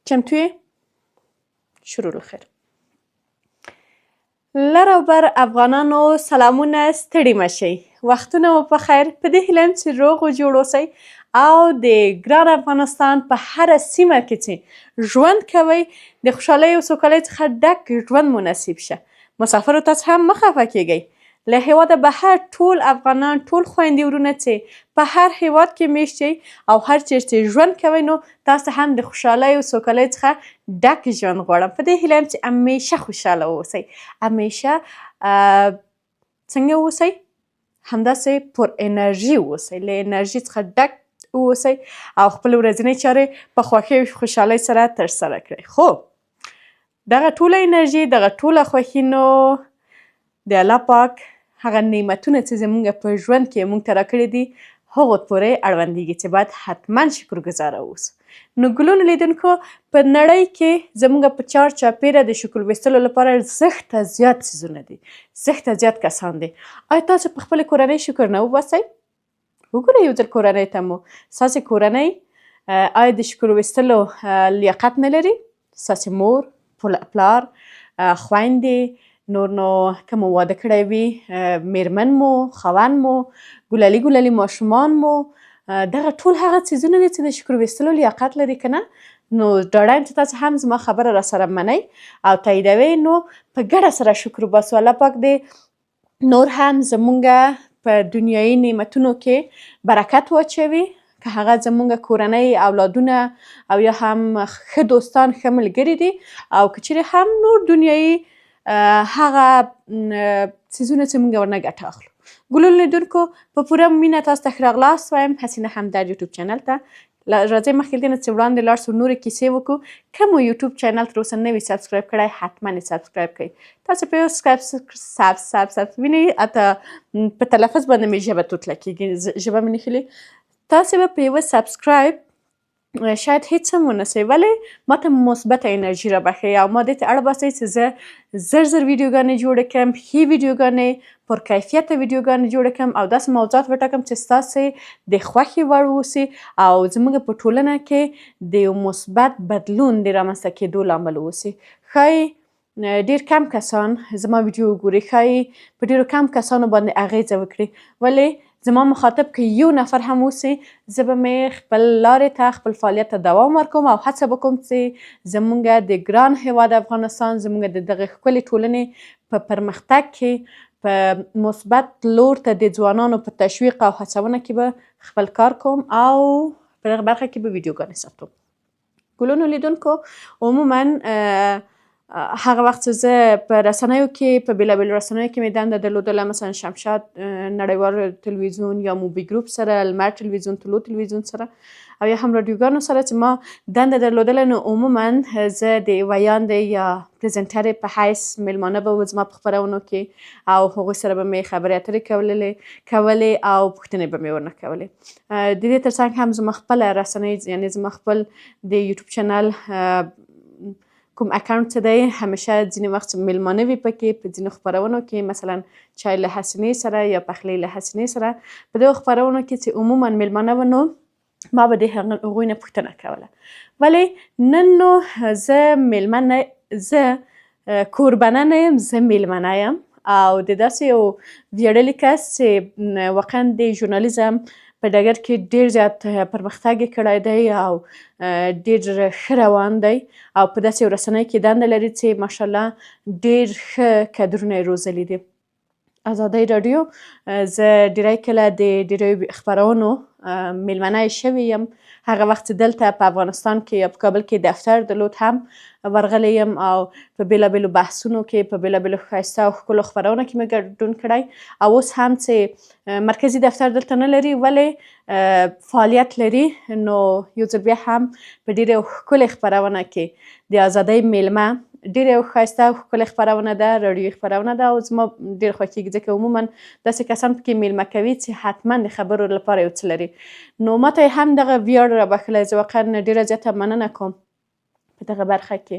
چمتو یې؟ شروع الخیر. لر او بر افغانانو سلامونه، ستړي مه شئ. وختونه مو په خیر. په دې هیله یم چې روغ و جوړ اوسئ او د ګران افغانستان په هره سیمه کې چې ژوند کوئ د خوشحالۍ او سوکالۍ څخه ډک ژوند مو نصیب شه. مسافرو تاسو هم مه خفه کیږئ. له هیواده بهر ټول افغانان، ټول خویندې ورونه چې په هر هیواد کې میشت یئ او هر چیرې چې ژوند کوئ نو تاسو هم د خوشحالۍ او سوکالۍ څخه ډک ژوند غواړم. په دې هیله یم چې همیشه خوشحاله واوسئ. همیشه څنګه واوسئ؟ همداسې پر انرژي واوسئ. له انرژي څخه ډک واوسئ او خپل ورځنۍ چارې په خوښۍ او خوشحالۍ سره ترسره کړئ. خو دغه ټوله انرژي، دغه ټوله خوښي نو د الله پاک هغه نعمتونه چې زموږ په ژوند کې موږ ته راکړي دي هغو پورې اړوندېږي چې باید حتما شکرګزاره اوسو. نو ګلونو لیدونکو، په نړۍ کې زموږ په چار چاپېره د شکر ویستلو لپاره زښته زیات څیزونه دي، زښته زیات کسان دي. آیا تاسو په خپلې کورنۍ شکر نه وباسئ؟ وګورئ یو ځل کورنۍ ته مو. ستاسې کورنۍ آیا د شکر ویستلو لیاقت نه لري؟ ستاسې مور، پلار، خویندې، نور نو که مو واده کړی وي میرمن مو، خاوند مو، ګلالي ګلالي ماشومان مو، دغه ټول هغه څیزونه دي چې د شکر ویستلو لیاقت لري که نه؟ نو ډاډه یم چې تاسو هم زما خبره راسره منئ او تاییدوئ. نو په ګډه سره شکر وباسو. الله پاک دې نور هم زموږ په دنیایي نعمتونو کې برکت واچوي، که هغه زموږ کورنۍ، اولادونه او یا هم ښه دوستان، ښه ملګري دي او که چیرې هم نور دنیایي هغه څیزونه چې موږ ورنه ګټه اخلو. ګلونو لیدونکو، په پوره مینه تاسو ته ښه راغلاست وایم حسینه همدرد یوټیوب چینل ته. راځئ مخکې له دې نه چې وړاندې لاړ سو نورې کیسې وکړو. که مو یوټیوب چینل تر اوسه نه وي سبسکرایب کړی حتما یې سبسکرایب کړئ. تاسو په یو سبسکرایب وینئ اته په تلفظ باندې مې ژبه توتله کېږي، ژبه مې نښلي. تاسې به په یوه سبسکرایب شاید هیڅ هم ونه سئ، ولې ما ته مثبته انرژي رابخښئ او ما دې ته اړ باسئ چې زه زر ویډیوګانې جوړې کړم، ښې ویډیوګانې، پر کیفیته ویډیوګانې جوړې کړم او داسې موضوعات وټاکم چې ستاسې د خوښې وړ واوسي او زموږ په ټولنه کې د یو مثبت بدلون د رامنځته کېدو لامل واوسي. ښایي ډېر کم کسان زما ویډیو وګوري، ښایي په ډېرو کم کسانو باندې اغیزه وکړي، ولې زما مخاطب که یو نفر هم اوسي زه به مې خپل لارې ته، خپل فعالیت ته دوام ورکوم او هڅه به کوم چې زموږ د ګران هیواد افغانستان، زموږ د دغې ښکلې ټولنې په پرمختګ کې، په مثبت لور ته د ځوانانو په تشویق او هڅونه کې به خپل کار کوم او په دغه برخه کې به ویډیوګانې ساتم. ګلونو لیدونکو، عموما هغه وخت چې زه په رسنیو کې، په بېلابېلو رسنیو کې مې دنده درلودله، مثلا شمشاد نړیوال تلویزیون یا موبي ګروپ سره، لمر تلویزیون، طلوع تلویزیون سره او یا هم راډیوګانو سره چې ما دنده درلودله، نو عموما زه د ویاندې یا پریزنټرې په حیث میلمانه به وو زما په خپرونو کې او هغوی سره به مې خبرې اترې کولې او پوښتنې به مې ورنه کولې. د دې تر څنګ هم زما خپله رسنۍ، یعنې زما خپل د یوټیوب چینل کوم اکاونټ چې دی همیشه ځینې وخت میلمانه وي پکې، په ځینو خپرونو کې مثلا چای له حسینې سره یا پخلی له حسینې سره، په دغو خپرونو کې چې عموما میلمانه وو نو ما به د هغوی نه پوښتنه کوله. ولې نن نو زه کوربنه نه یم، زه میلمنه یم او د داسې یو ویاړلي کس چې واقعا د ژورنالیزم په ډګر کې ډېر زیات پرمختګ یې کړی دی او ډېر ښه روان دی او په داسې یو رسنۍ کې دنده لري چې ماشاءالله ډېر ښه کدرونه یې روزلي دي. ازادۍ راډیو، زه ډېری کله د ډېریو خپرونو میلمنه یې شوې یم. هغه وخت چې دلته په افغانستان کې یا په کابل کې دفتر درلود هم ورغلی یم او په بېلابېلو بحثونو کې، په بېلابېلو ښایسته او ښکلو خپرونو کې مې ګډون کړی او اوس هم چې مرکزي دفتر دلته نه لري ولې فعالیت لري، نو یو ځل بیا هم په ډېرې ښکلې خپرونه کې د ازادۍ میلمه، ډېره یو ښایسته او ښکلې خپرونه ده، راډیوي خپرونه ده او زما ډېر خوښېږي ځکه عموما داسې کسان پکې میلمه کوي چې حتما د خبرو لپاره یو څه لري. نو ما ته یې هم دغه ویاړ رابخښلی، زه واقعا ډېره زیاته مننه کوم په دغه برخه کې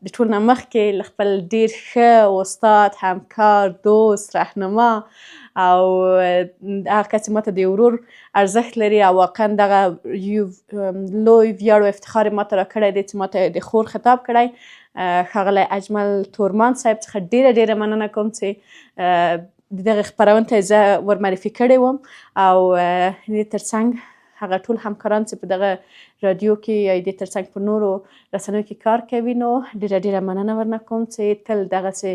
د ټول نه مخکې له خپل ډېر ښه استاد، همکار، دوست، رهنما او هغه کس چې ماته د ورور ارزښت لري او واقعا دغه یو لوی ویاړ او افتخار یې ماته راکړی دی چې ماته د خور خطاب کړی ښاغلی اجمل تورمان صاحب څخه ډېره مننه کوم چې د دغې خپرونې ته یې زه ورمعرفي کړې وم او د تر څنګ هغه ټول همکاران چې په دغه رادیو کې یا د تر څنګ په نورو رسنیو کې کار کوي نو ډېره مننه ورنه کوم چې تل دغسې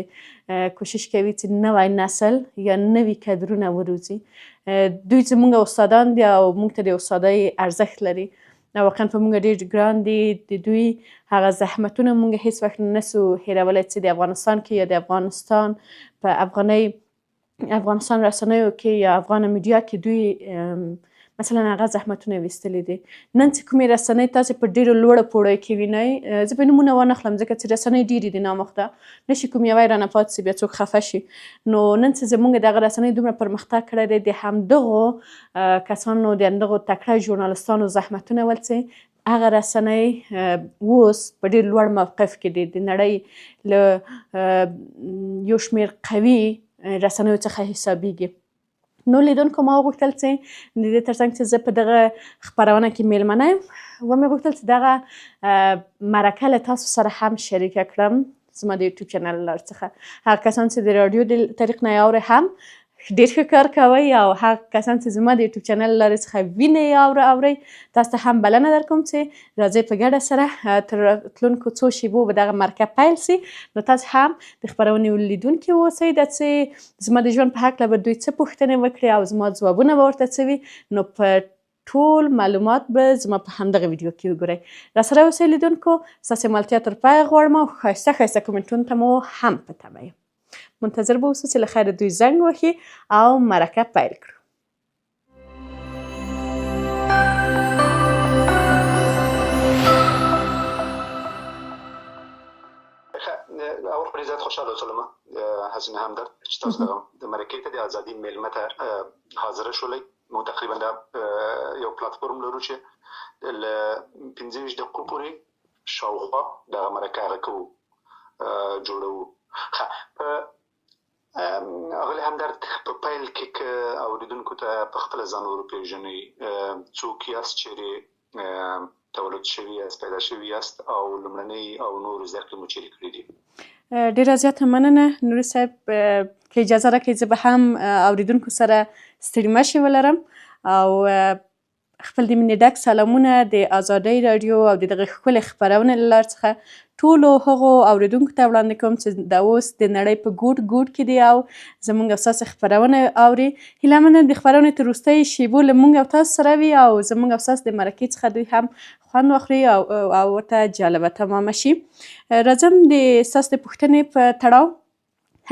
کوشش کوي چې نوی نسل یا نوي کدرونه وروزي. دوی زموږ استادان دي او موږ ته د استادۍ ارزښت لري او واقعا په موږ ډېر ګران دي. د دوی هغه زحمتونه موږ هېڅ وخت نسو هېرولی چې د افغانستان کې یا د افغانستان په افغانستان رسنیو کې یا افغان میډیا کې دوی مثلا هغه زحمتونه یې ویستلي دي. نن چې کومې رسنۍ تاسې په ډېرو لوړو پوړیو کې وینئ، زه به نومونه ونه خلم ځکه چې رسنۍ ډېرې دي نامخته، نشي کوم یوه یې رانه پاتې سي بیا څوک خفه شي. نو نن چې زموږ دغه رسنۍ دومره پرمختګ کړی دی، د همدغو کسانو د همدغو تکړه ژورنالستانو زحمتونه ول چې هغه رسنۍ اوس په ډېر لوړ موقف کې دي، د نړۍ له یو شمېر قوي رسنیو څخه حسابیږي. نو لیدونکو ما وغوښتل چې د دې تر څنګ چې زه په دغه خپرونه کې میلمنه یم، ومې غوښتل چې دغه مرکه له تاسو سره هم شریکه کړم زما د یوټیوب چینل له لارې څخه. هغه کسان چې د راډیو د طریق نه یې اورئ هم ډېر ښه کار کوئ او هغه کسان چې زما د یوټیوب چینل له لارې څخه وینئ یا اورئ، تاسو ته هم بلنه در کوم چې راځئ په ګډه سره تر راتلونکو څو شېبو به دغه مرکه پیل سي. نو تاسو هم د خپرونې لیدونکي اوسئ، د چې زما د ژوند په هکله به دوی څه پوښتنې وکړي او زما ځوابونه به ورته څه وي، نو په ټول معلومات به زما په همدغه ویډیو کې وګورئ. راسره اوسئ لیدونکو، ستاسې ملتیا تر پایه غواړم او ښایسته کومنټونو ته مو هم په تمه یم. منتظر به اوسو چې له خیره دوی زنګ وهي او مرکه پیل کړو. اول خو زیات خوشحاله شولم حسینه همدرد چې تاسو د مرکې ته د ازادي میلمه ته حاضره شولئ. موږ تقریبا یو پلاتفورم لرو چې له 15 دقیقو پورې شاوخوا دغه مرکه هغه کوو جوړوو. اغلی همدرد په پیل کې اوریدونکو ته په خپله ځان وروپېژنئ، څوک یاست، چیرې تولد شوي یاست، پیدا شوي یاست او لومړنۍ او نورو زده کړې مو چیرې کړي دي؟ ډېره زیاته مننه نوري صاحب. که اجازه راکړئ زه به هم اوریدونکو سره ستړي مشې ولرم او خپل د مینې ډک سلامونه د ازادۍ راډیو او د دغې ښکلې خپرونې له لارې څخه ټولو هغو اوریدونکو ته وړاندې کوم چې دا اوس د نړۍ په ګوټ کې دي او زموږ او ستاسې خپرونه اوري. هیله منم د خپرونې تر وروستیو شیبو له موږ او تاسو سره وي او زموږ او ستاسو د مرکې څخه دوی هم خوند واخلي او ورته جالبه تمامه شي. راځم د ستاسو د پوښتنې په تړاو.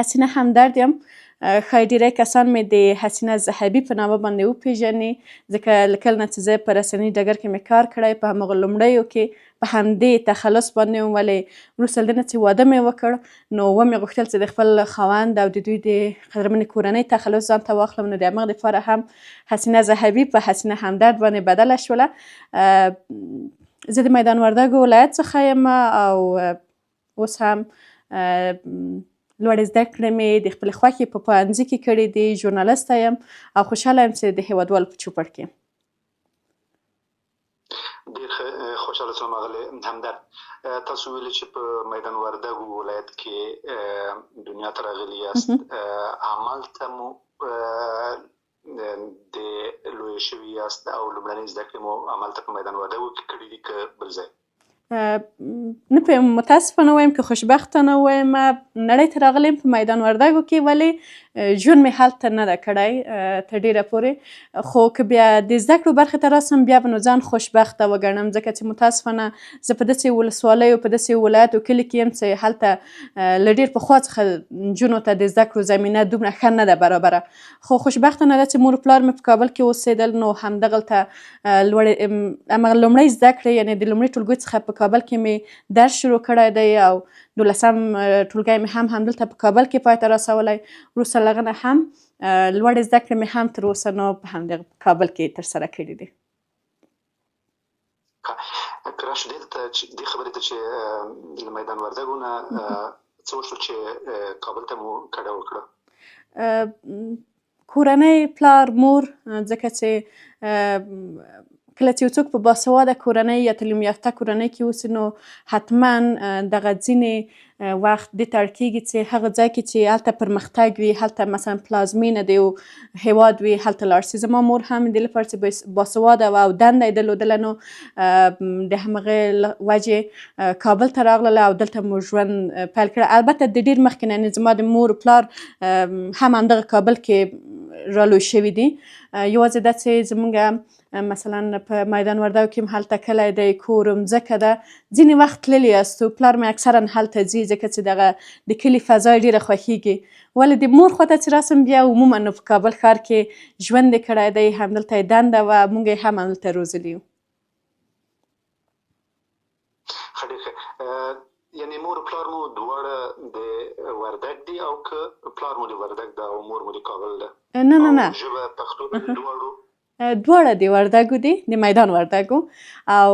حسینه همدرد یم. ښایي ډېری کسان مې د حسینه ذهبي په نامه باندې وپېژني ځکه له کله نه چې زه په رسني ډګر کې مې کار کړی، په همغه لومړیو کې په همدې تخلص باندې وم، ولې وروسته له دې نه چې واده مې وکړ نو ومې غوښتل چې د خپل خاوند او د دوی د قدرمنې کورنۍ تخلص ځان ته واخلم، نو د همغه دپاره هم حسینه ذهبي په حسینه همدرد باندې بدله شوله. زه د میدان وردګو ولایت څخه یم او اوس هم لوړې زده کړې مې د خپلې خوښې په پوهنځي کې کړې دي، ژورنالسته یم او خوشحاله یم چې د هېوادوالو په چوپړ کې یم. ډېر خوشحاله شوم اغلی همدرد. تاسو ویلي چې په میدان وردګو ولایت کې دنیا ته راغلي یاست، همالته مو د لویه شوي یاست او لومړنۍ زده کړې مو همالته په میدان وردګو کې کړي دي که بل ځای؟ نه پوهېږم، متاسفانه وایم که خوشبختانه وایم، نړۍ ته راغلی یم په میدان وردګو کې، ولې ژوند مې هلته نه ده کړی تر ډېره پورې. خو که بیا د زده کړو برخې ته راسم بیا به نو ځان خوشبخته وګڼم ځکه چې متاسفانه زه په داسې ولسوالیو په داسې ولایاتو کلي کې یم چې هلته له ډېر پخوا څخه نجونو ته د زده کړو زمینه دومره ښه نه ده برابره. خو خوشبختانه ده چې مور پلار مې په کابل کې اوسېدل، نو همدغلته همغه لومړۍ زده کړې یعنې د لومړي ټولګي څخه په کابل کې مې درس شروع کړی دی او 12م ټولګی مې هم همدلته په کابل کې پای ته رسولی. وروسته له هغه نه هم لوړې زده کړې مې هم تر اوسه نو په همدغه کابل کې ترسره کړي دي. کراش دې خبرې ته چې له میدان وردګونه څه وشول چې کابل ته مو کډه وکړه؟ کورنۍ پلار مور ځکه چې کله چې یو څوک په باسواده کورنۍ یا تعلیم یافته کورنۍ کې اوسي نو حتما دغه ځینې وخت دې ته اړ کېږي چې هغه ځای کې چې هلته پرمختګ وي، هلته مثلا پلازمینه د یو هیواد وي، هلته لاړ شي. زما مور هم دې لپاره چې باسواده وه او دنده یې درلودله نو د همغې وجې کابل ته راغلله او دلته مو ژوند پیل کړه. البته د ډېر مخکې نه زما د مور پلار هم همدغه کابل کې رالوی شوي دي. یوازې دا چې زموږ مثلا په میدان وردګو کې هم هلته کلی دی، کور مځکه ده، ځینې وخت تللي یاستو. پلار مې اکثرا هلته ځي ځکه چې دغه د کلي فضا یې ډېره خوښېږي. ولې د مور خواته چې راسم بیا عموما په کابل ښار کې ژوند یې کړی دی، همدلته یې دنده وه، موږ یې هم همدلته روزلي یو. ښه ډېر ښه. یعنې مور پلار مو دواړه د وردګ دي او که پلار مو د وردګ ده او مور مو د کابل ده؟ نه ژبه پښتو ده دواړو؟ دواړه د وردګو دي، د میدان وردګو، او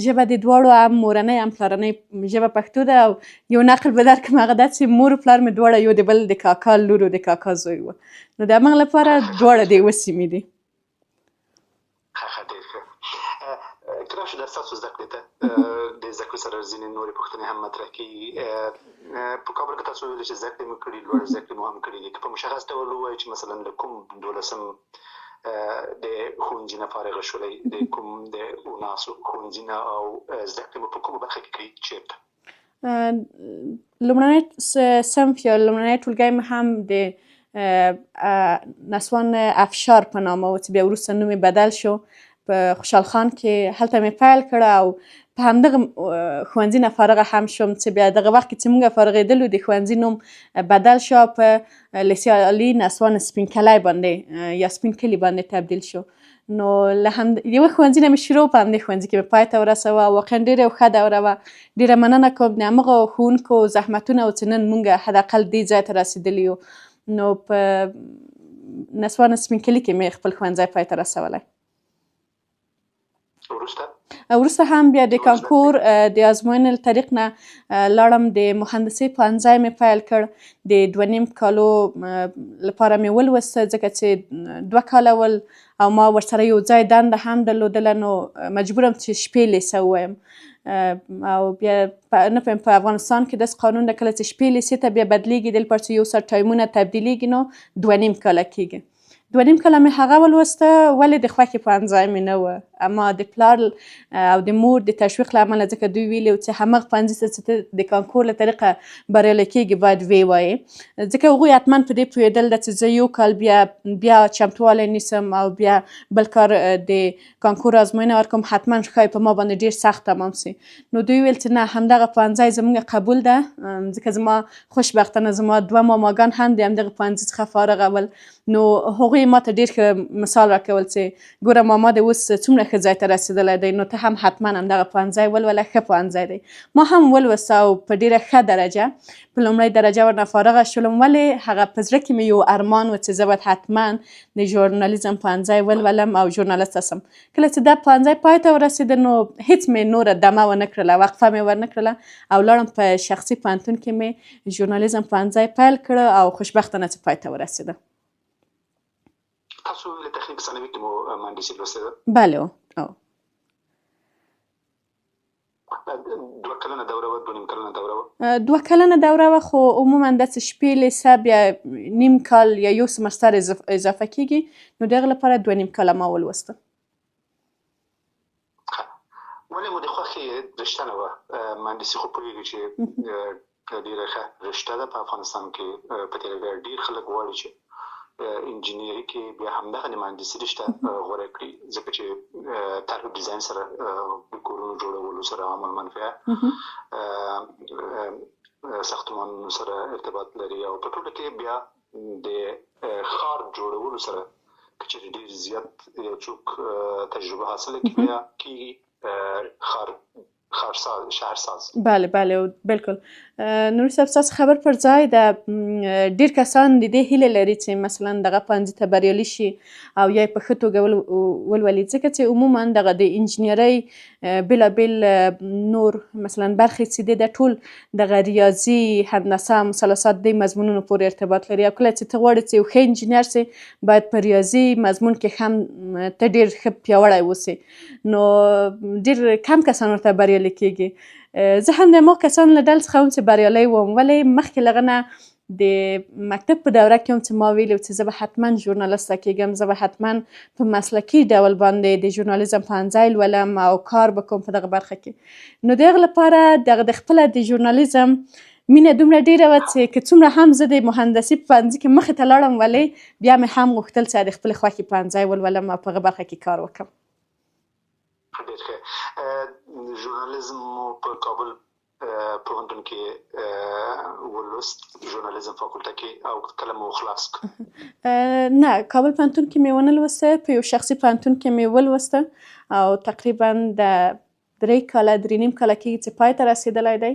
ژبه د دواړو هم مورنۍ هم پلارنۍ ژبه پښتو ده. او یو نقل به درکړم، هغه دا چې مور پلار مې دواړه یو د بل د کاکا لور او د کاکا زوی وه، نو د همغه لپاره دواړه د یوه سیمې دي. ښه ډېر ښه. کراش در ستاسو زده کړې ته د زده کړو سره ځینې نورې پوښتنې هم مطرح کېږي. په کابل کې تاسو ویلي چې زده کړې مو کړي، لوړې زده کړې مو هم کړي دي. که په مشخص ډول ووایئ چې مثلا له کوم 12 د ښوونځي نه فارغه شولئ، د کوم د اوناسو ښوونځي نه، او زده کړې مو په کومه برخه کې کړي، چېرته؟ لومړنی صنف یا لومړنی ټولګی مې هم د نسوان افشار په نامه و چې بیا وروسته نوم یې بدل شو په خوشحال خان کې، هلته مې پیل کړه او په همدغه ښوونځي نه فارغه هم شوم چې بیا دغه وخت کې چې موږ فارغېدلو د ښوونځي نوم بدل شو په لیسې عالي نسوان سپین کلی باندې یا سپین کلي باندې تبدیل شو. نو له یوه ښوونځي نه مې شروع په همدې ښوونځي کې مې پای ته ورسوه. واقعا ډېره یو ښه دوره وه. ډېره مننه کوم د همغه ښوونکو زحمتونه و چې نن موږ حداقل دې ځای ته رسېدلي یو. نو په نسوان سپین کلي کې مې خپل ښوونځی پای ته رسولی. وروسته هم بیا د کانکور د ازموینې له طریق نه لاړم، د مهندسۍ پوهنځی مې پیل کړ. د 2.5 کالو لپاره مې ولوسته ځکه چې 2 کاله ول او ما ورسره یو ځای دنده هم درلودله، نو مجبورم چې شپې لیسه ووایم. او بیا نه پوهیم په افغانستان کې داسې قانون ده کله چې شپې لیسې ته بیا بدلیږي د لپاره چې یو څه ټایمونه تبدیلیږي نو 2.5 کاله کېږي. 2.5 کاله مې هغه ولوسته، ولې د خوښې پوهنځی مې نه و، اما د پلار او د مور د تشویق له امله، ځکه دوی ویلي چې همغه پوهنځي ته چې ته د کانکور له طریقه بریالی کېږي باید ویې وایې، ځکه هغوی حتما په دې پوهېدل ده چې زه یو کال بیا چمتوالی نیسم او بیا بل کار د کانکور ازموینه ورکوم، حتما ښایي په ما باندې ډېر سخت تمام سي. نو دوی ویل چې نه، همدغه پوهنځی زموږ قبول ده، ځکه زما خوشبختانه زما 2 ماماګان هم د همدغه پوهنځي څخه فارغه ول. نو هغوی ما ته ډېر ښه مثال راکول چې ګوره ماما دې اوس څومره ښه ځای ته رسېدلی دی، نو ته هم حتما همدغه پوهنځی ولوله، ښه پوهنځی دی. ما هم ولوسته او په ډېره ښه درجه په لومړۍ درجه ورنه فارغه شولم. ولې هغه په زړه کې مې یو ارمان و چې زه باید حتما د ژورنالیزم پوهنځی ولولم او ژورنالسته سم. کله چې دا پوهنځی پای ته ورسېده نو هېڅ مې نوره دمه ونه کړله، وقفه مې ورنه کړله او لاړم په شخصي پوهنتون کې مې ژورنالیزم پوهنځی پیل کړه او خوشبختانه چې پای ته ورسېده. تاسو له تخنیک ثانوي کې مو مهندسي لوستې ده؟ بله. 2 کلنه دوره وه، 2.5 کلنه دوره وه؟ 2 کلنه دوره وه، خو عموما داسې شپې لیسه بیا نیم کال یا یو سمستر اضافه کېږي، نو د هغې لپاره 2.5 کاله ما ولوسته. ولې مو د خوښې رشته نه وه؟ مهندسي خو پوهېږي چې ډېره ښه رشته ده په افغانستان کې. په تېره بیا ډېر خلک غواړي چې انجینري کې بیا همدغه د مهندسي رشته غوره کړي، ځکه چې طرح ډیزاین سره د کورونو جوړولو سره عمل منفعه، ساختمانونو سره ارتباط لري، او په ټوله کې بیا د ښار جوړولو سره که چېرې ډېر زیات یو څوک تجربه حاصله کړي بیا کېږي ښار شهرساز. بله بله بالکل. نوري صاحب ستاسو خبر پر ځای د ډېر کسان د دې هیله لري چې مثلا دغه پوهنځي ته بریالي شي او یا یې په ښه توګه ولولي، ځکه چې عموما دغه د انجینرۍ بېلابېل نور مثلا برخې چې دي دا ټول دغه ریاضي، هندسه، مثلثات دې مضمونونو پورې ارتباط لري او کله چې ته غواړې چې یو ښه انجینر سې باید په ریاضي مضمون کې هم ته ډېر ښه پیاوړی اوسې، نو ډېر کم کسان ورته بریالي کېږي. زه هم د هماغو کسانو له ډلې څخه وم چې بریالی وم، ولې مخکې له هغه نه د مکتب په دوره کې هم چې ما ویلي وو چې زه به حتما ژورنالسته کېږم، زه به حتما په مسلکي ډول باندې د ژورنالیزم پوهنځی لولم او کار به کوم په دغه برخه کې. نو د هغه لپاره دغه د خپله د ژورنالیزم مینه دومره ډېره وه چې که څومره هم زه د مهندسي په پوهنځي کې مخې ته لاړم، ولې بیا مې هم غوښتل چې د خپلې خوښې پوهنځی ولولم او په هغه برخه کې کار وکړم. ډېر ښه. ژورنالیزم مو په کابل پوهنتون کې ولوست، ژورنالیزم فاکولته کې، او کله مو خلاص کړ؟ نه، کابل پوهنتون کې مې ونه لوسته، په یو شخصي پوهنتون کې مې ولوسته او تقریبا د 3 کاله 3.5 کاله کېږي چې پای ته رسېدلی دی.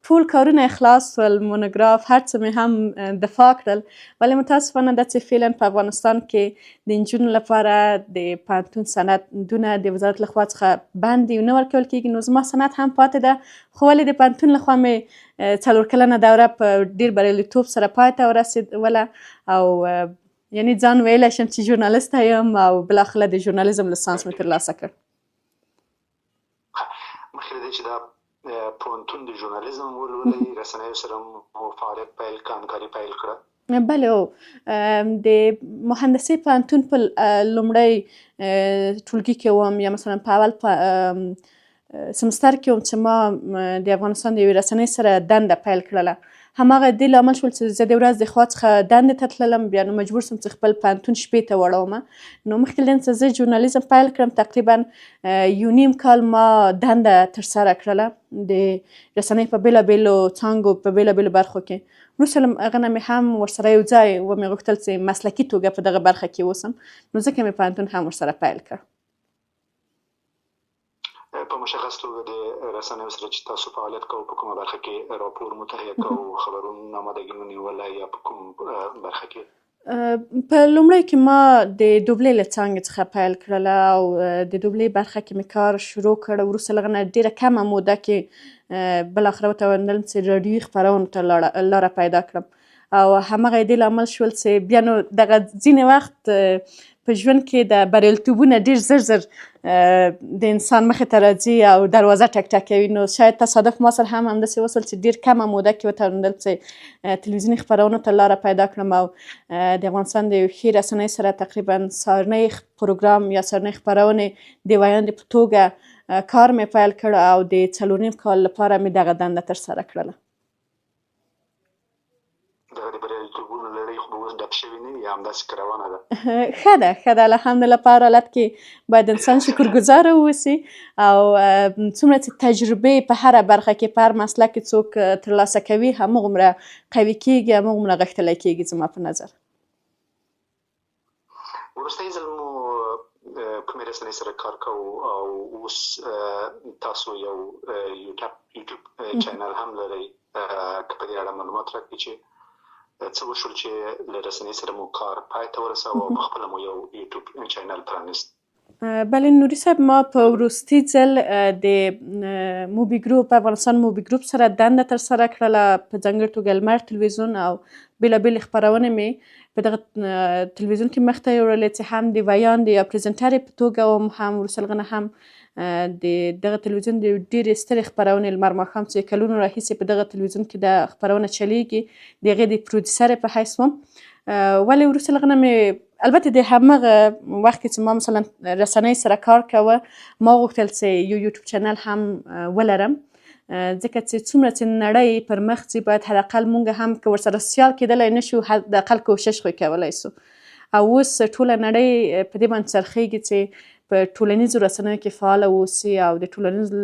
ټول کارونه یې خلاص شول، مونوګراف هر څه مې هم دفاع کړل، ولې متاسفانه ده چې فعلا په افغانستان کې د نجونو لپاره د پوهنتون سندونه د وزارت لخوا څخه بند دي، نه ورکول کېږي. نو زما سند هم پاتې ده، خو ولې د پوهنتون لخوا مې 4 کلنه دوره په ډېر بریالیتوب سره پای ته ورسېدله او یعنې ځان ویلی شم چې ژورنالسته یم او بلاخره د ژورنالیزم لیسانس مې ترلاسه کړ. مخکې له دې چې دا پوهنتون د ژورنالیزم ولولئ، رسنیو سره مو فعالیت پیل کړه، همکاري پیل کړه؟ بله د مهندسي پوهنتون په لومړی ټولګي کې وم، یا مثلا په اول سمستر کې وم چې ما د افغانستان د یوې رسنۍ سره دنده پیل کړله. هماغه دې لامل شول چې زه د ورځ د خوا څخه دندې ته تللم، بیا نو مجبور شوم چې خپل پوهنتون شپې ته واړومه. نو مخکې له دې چې زه ژورنالیزم پیل کړم تقریبا 1.5 کال ما دنده ترسره کړله د رسنۍ په بېلابېلو څانګو په بېلابېلو برخو کې. وروسته له هغه نه مې هم ورسره یو ځای ومې غوښتل چې مسلکي توګه په دغه برخه کې اوسم، نو ځکه مې پوهنتون هم ورسره پیل کړ. په مشخص توګه د رسنیو سره چې تاسو فعالیت کوئ په کومه برخه کې؟ راپور متهیه کوو، خبرونو آمادګي ونیولی، یا په کوم برخه کې؟ په لومړی کې ما د دوبلې له څانګې څخه پیل کړله او د دوبلې برخه کې مې کار شروع کړ. وروسته له هغه نه ډېره کمه موده کې بالاخره وتوانېدلم چې راډیویي خپرونو ته لاره پیدا کړم او همغه یې دې لامل شول چې بیا نو دغه ځینې وخت په ژوند کې د بریالیتوبونه ډېر زر د انسان مخې ته راځي او دروازه ټک ټک کوي. نو شاید تصادف ما سره هم همداسې وشول چې ډېر کمه موده کې وتوانېدل چې تلویزیوني خپرونو ته لاره پیدا کړم او د افغانستان د یو ښې رسنۍ سره تقریبا سهارنۍ پروګرام یا سهارنۍ خپرونې د ویاندې په توګه کار مې پیل کړ او د 4.5 کال لپاره مې دغه دنده ترسره کړله. دغه د بریالیتوبونو لړۍ خو به اوس ډک شوې نه وي، همداسې که روانه ده؟ ښه ده الحمدلله. په هر حالت کې باید انسان شکرګزاره واوسي او څومره چې تجربې په هره برخه کې په هر مسلک کې څوک ترلاسه کوي همغومره قوي کېږي، همغومره غښتلی کېږي زما په نظر. وروستی ځل مو کومې رسنۍ سره کار کوو او اوس تاسو یو یوټیوب چینل هم لرئ، که په دې اړه معلومات راکړئ چې څه وشول چې له رسنۍ سره مو کار پای ته ورساوه او پخپله مو یو یوټیوب چینل پرانیست؟ بله نوري صاحب، ما په وروستي ځل د موبي ګروپ افغانستان موبي ګروپ سره دنده ترسره کړله، په ځانګړې توګه لمر تلویزیون او بېلابېلې خپرونې مې په دغه تلویزیون کې مخته یوړلې چې هم د ویاندې یا پریزنټرې په توګه وم، هم وروسته له هغه نه هم د دغه تلویزیون د ډېرې سترې خپرونې لمر ماښام چې کلونو راهیسې په دغه تلویزیون کې دا خپرونه چلیږي د هغې د پرودیسرې په حیث وم. ولې وروسته له هغه نه مې البته د همغه وخت کې چې ما مثلا رسنۍ سره کار کوه ما غوښتل چې یو یوټیوب چینل هم ولرم، ځکه چې څومره چې نړۍ پر مخ ځي باید حداقل موږ هم که ورسره سیال کېدلی نه شو حداقل کوشش خو کولی سو. او اوس ټوله نړۍ په دې باندې څرخیږي چې په ټولنیزو رسنیو کې فعاله واوسي او د ټولنیزو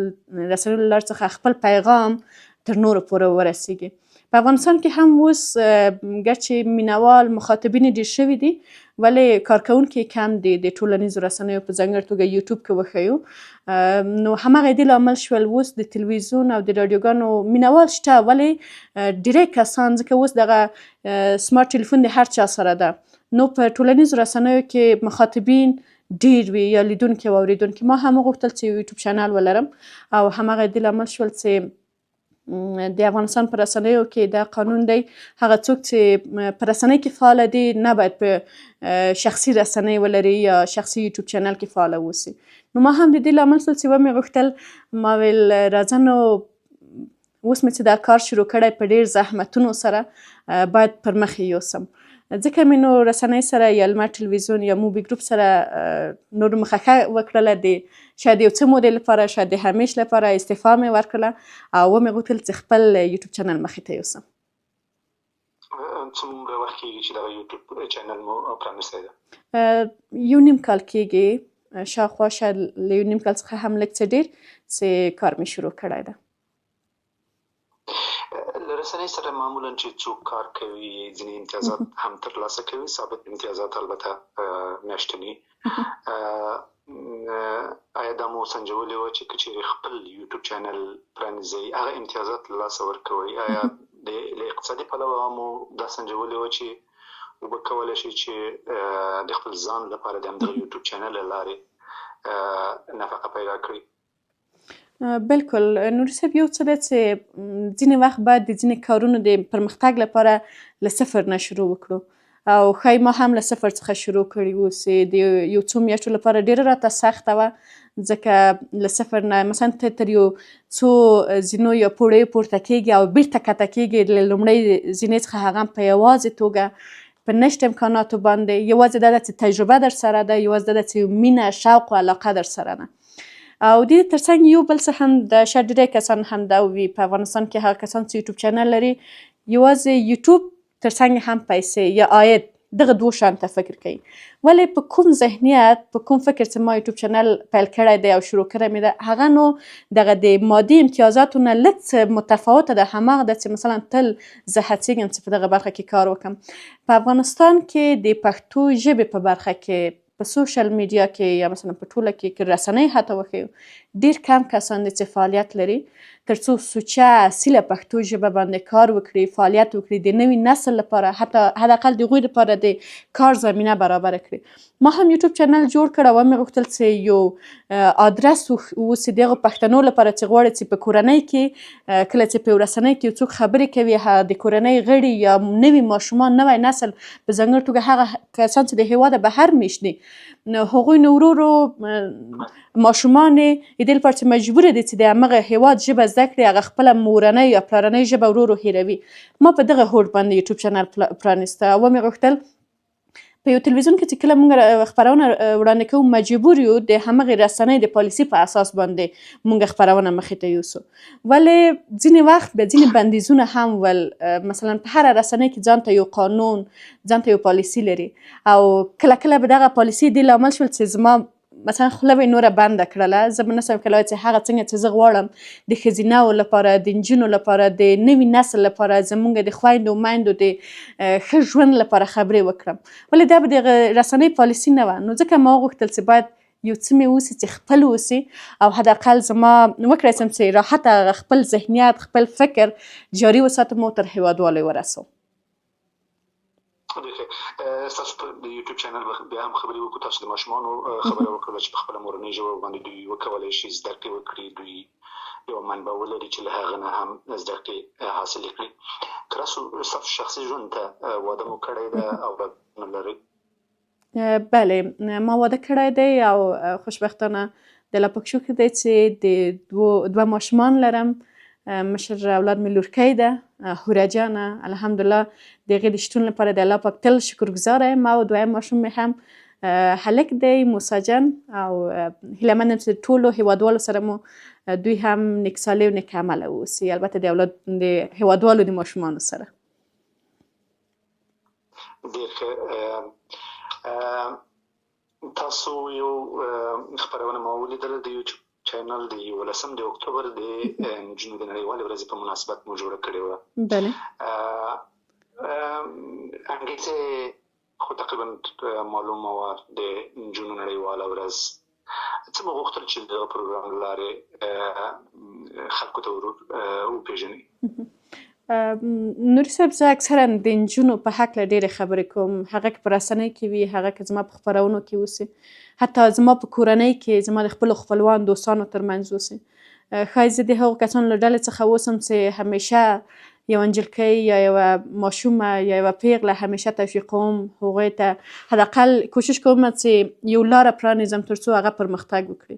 رسنیو له لارې څخه خپل پیغام تر نورو پورې ورسیږي. په افغانستان کې هم اوس ګرچې مینوال مخاطبین ډېر شوي دي، ولې کارکوونکي کم دي د ټولنیزو رسنیو په ځانګړې توګه یوټیوب کې وښیو. نو همغه دې لامل شول اوس د تلویزیون او د راډیوګانو مینوال شته، ولې ډېری کسان ځکه اوس دغه سمارټ ټلیفون د هر چا سره ده، نو په ټولنیزو رسنیو کې مخاطبین ډېر وي یا لیدونکي او اورېدونکي. ما هم وغوښتل چې یو یوټیوب چینل ولرم او همغه دې لامل شول چې د افغانستان په رسنیو کې دا قانون دی هغه څوک چې په رسنۍ کې فعاله دي نه باید په شخصي رسنۍ ولري یا شخصي یوټیوب چینل کې فعاله اوسي. نو ما هم د دې لامل شول چې ومې غوښتل ما ویل راځه نو اوس مې چې دا کار شروع کړی په ډېر زحمتونو سره باید پر مخ یې یوسم، ځکه مې نو رسنۍ سره یا لمر ټلویزیون یا موبي ګروپ سره نور مخکه وکړله، د شاید یو څه مودې لپاره، شاید د همیش لپاره استعفا مې ورکړله او ومې غوښتل چې خپل یوټیوب چینل مخې ته یوسم. څومره وخت کېږي چې دغه یوټیوب چینل مو پرانیستی ده؟ یو نیم کال کېږي، شاوخوا شاید له یو نیم کال څخه هم لږ څه ډېر چې کار مې شروع کړی ده. له رسنۍ سره معمولا چې څوک کار کوي ځینې امتیازات هم ترلاسه کوي، ثابت امتیازات البته میاشتني. آیا دا مو سنجولې وه چې که چېرې خپل یوټیوب چینل پرانیزئ هغه امتیازات له لاسه ورکوئ؟ آیا له اقتصادي پلوه مو دا سنجولې وه چې اوبه کولی شئ چې د خپل ځان لپاره د همدغه یوټیوب چینل له لارې نفقه پیدا کړئ؟ بلکل نوري صاحب، یو څه ده چې ځینې وخت باید د ځینې کارونو د پرمختګ لپاره له صفر نه شروع وکړو او ښایي ما هم له صفر څخه شروع کړي اوسې. د یو څو میاشتو لپاره ډېره راته سخته وه، ځکه له صفر نه مثلا ته تر یو څو زینو یا پوړیو پورته کېږي او بېرته کښته کېږي له لومړۍ زینې څخه، هغه هم په یوازې توګه په نشت امکاناتو باندې. یوازې دا ده چې تجربه در سره ده، یوازې دا ده چې مینه، شوق او علاقه در سره ده. او د دې ترڅنګ یو بل څه هم د شاید ډېری کسان هم دا وي په افغانستان کې، هغه کسان چې یوټیوب چینل لري یوازې یوټیوب ترڅنګ هم پیسې یا عاید دغه دوو شیانو ته فکر کوي. ولې په کوم ذهنیت، په کوم فکر چې ما یوټیوب چینل پیل کړی دی او شروع کړی مې ده، هغه نو دغه د مادي امتیازاتو نه لږ څه متفاوته ده. هماغه ده چې مثلا تل زه هڅېږم چې په دغه برخه کې کار وکړم. په افغانستان کې د پښتو ژبې په برخه کې په سوشل میډیا کې یا مثلا په ټوله کې که رسنۍ حتی وښیو، ډېر کم کسان دي چې فعالیت لري تر څو سوچه اصیله پښتو ژبه باندې کار وکړي، فعالیت وکړي، د نوي نسل لپاره حتی حداقل د هغوی لپاره د کار زمینه برابره کړي. ما هم یوټیوب چینل جوړ کړ او ومې غوښتل چې یو ادرس اوسي د هغو پښتنو لپاره چې غواړي چې په کورنۍ کې کله چې په یو رسنۍ کې یو څوک خبرې کوي، د کورنۍ غړي یا نوي ماشومان، نوی نسل په ځانګړې توګه هغه کسان چې د هېواده بهر میشت دي، نو هغوی نو ورو ورو ماشومان یې د دې لپاره چې مجبوره دي چې د همغه هېواد ژبه زده کړي، هغه خپله مورنۍ یا پلارنۍ ژبه ورو ورو هېروي. ما په دغه هوډ باندې یوټیوب چینل پرانیسته او ومې غوښتل په یو تلویزیون کې چې کله موږ خپرونه وړاندې کوو مجبور یو د همغې رسنۍ د پالیسي په اساس باندې موږ خپرونه مخې ته یوسو. ولې ځینې وخت به ځینې بندیزونه هم ول، مثلا په هره رسنۍ کې ځان ته یو قانون، ځان ته یو پالیسي لري او کله کله به دغه پالیسي دې لامل شول چې زما مثلا خوله به یې نوره بنده کړله. زه به نشم کولی چې هغه څنګه چې زه غواړم د ښځینهو لپاره، د نجونو لپاره، د نوي نسل لپاره، زموږ د خویندو میندو د ښه ژوند لپاره خبرې وکړم. ولې دا به د رسنۍ پالیسي نه وه. نو ځکه ما وغوښتل چې باید یو څه مې اوسي چې خپل اوسي او حداقل زما وکړی سم چې راحته خپل ذهنیت، خپل فکر جاري وساتم او تر هېوادوالو ورسوم. ستاسو په یوټیوب چینل بیا هم خبرې وکړو، تاسو د ماشومانو خبره وکړله چې په خپله مورنۍ ژبه باندې دوی وکولی شي زده کړې وکړي، دوی یوه منبع ولري چې له هغه نه هم زده کړې حاصلې کړي. که تاسو ستاسو شخصي ژوند ته واده مو کړی ده او اولادونه لرئ؟ بله، ما واده کړی دی او خوشبختانه د الله پاک شکر دی چې د دوه ماشومان لرم. مشر اولاد مې لورکی ده، هوره جانه، الحمدلله د هغې د شتون لپاره د الله پاک تل شکرګزاره یم. او دویم ماشوم مې هم هلک دی، موسی جان، او هیله مند یم چې ټولو هېوادوالو سره مو دوی هم نیک صالح او نیک عمله واوسي، البته د هېوادوالو د ماشومانو سره. ډېر ښه. تاسو یو خپرونه ما ولیدله د یوټیوب چینل د 11 د اکتوبر د نجونو د نړیوالې ورځې په مناسبت مو جوړه کړې وه. بله. انګیزې خو تقریبا معلومه وه د نجونو نړیواله ورځ څه مو غوښتل چې دغه پروګرام له لارې خلکو ته وپېژني. نوري صاحب زه اکثرا د نجونو په هکله ډېرې خبرې کوم، هغه که په رسنۍ کې وي، هغه که زما په خپرونو کې اوسي، حتی زما په کورنۍ کې زما د خپلو خپلوان دوستانو ترمنځ اوسي. ښایي زه د هغو کسانو له ډلې څخه اوسم چې همیشه یوه نجلکۍ یا یوه ماشومه یا یوه پیغله همیشه تشویقوم، هغوی ته حداقل کوشش کوم چې یو لاره پرانیزم تر څو هغه پرمختګ وکړي،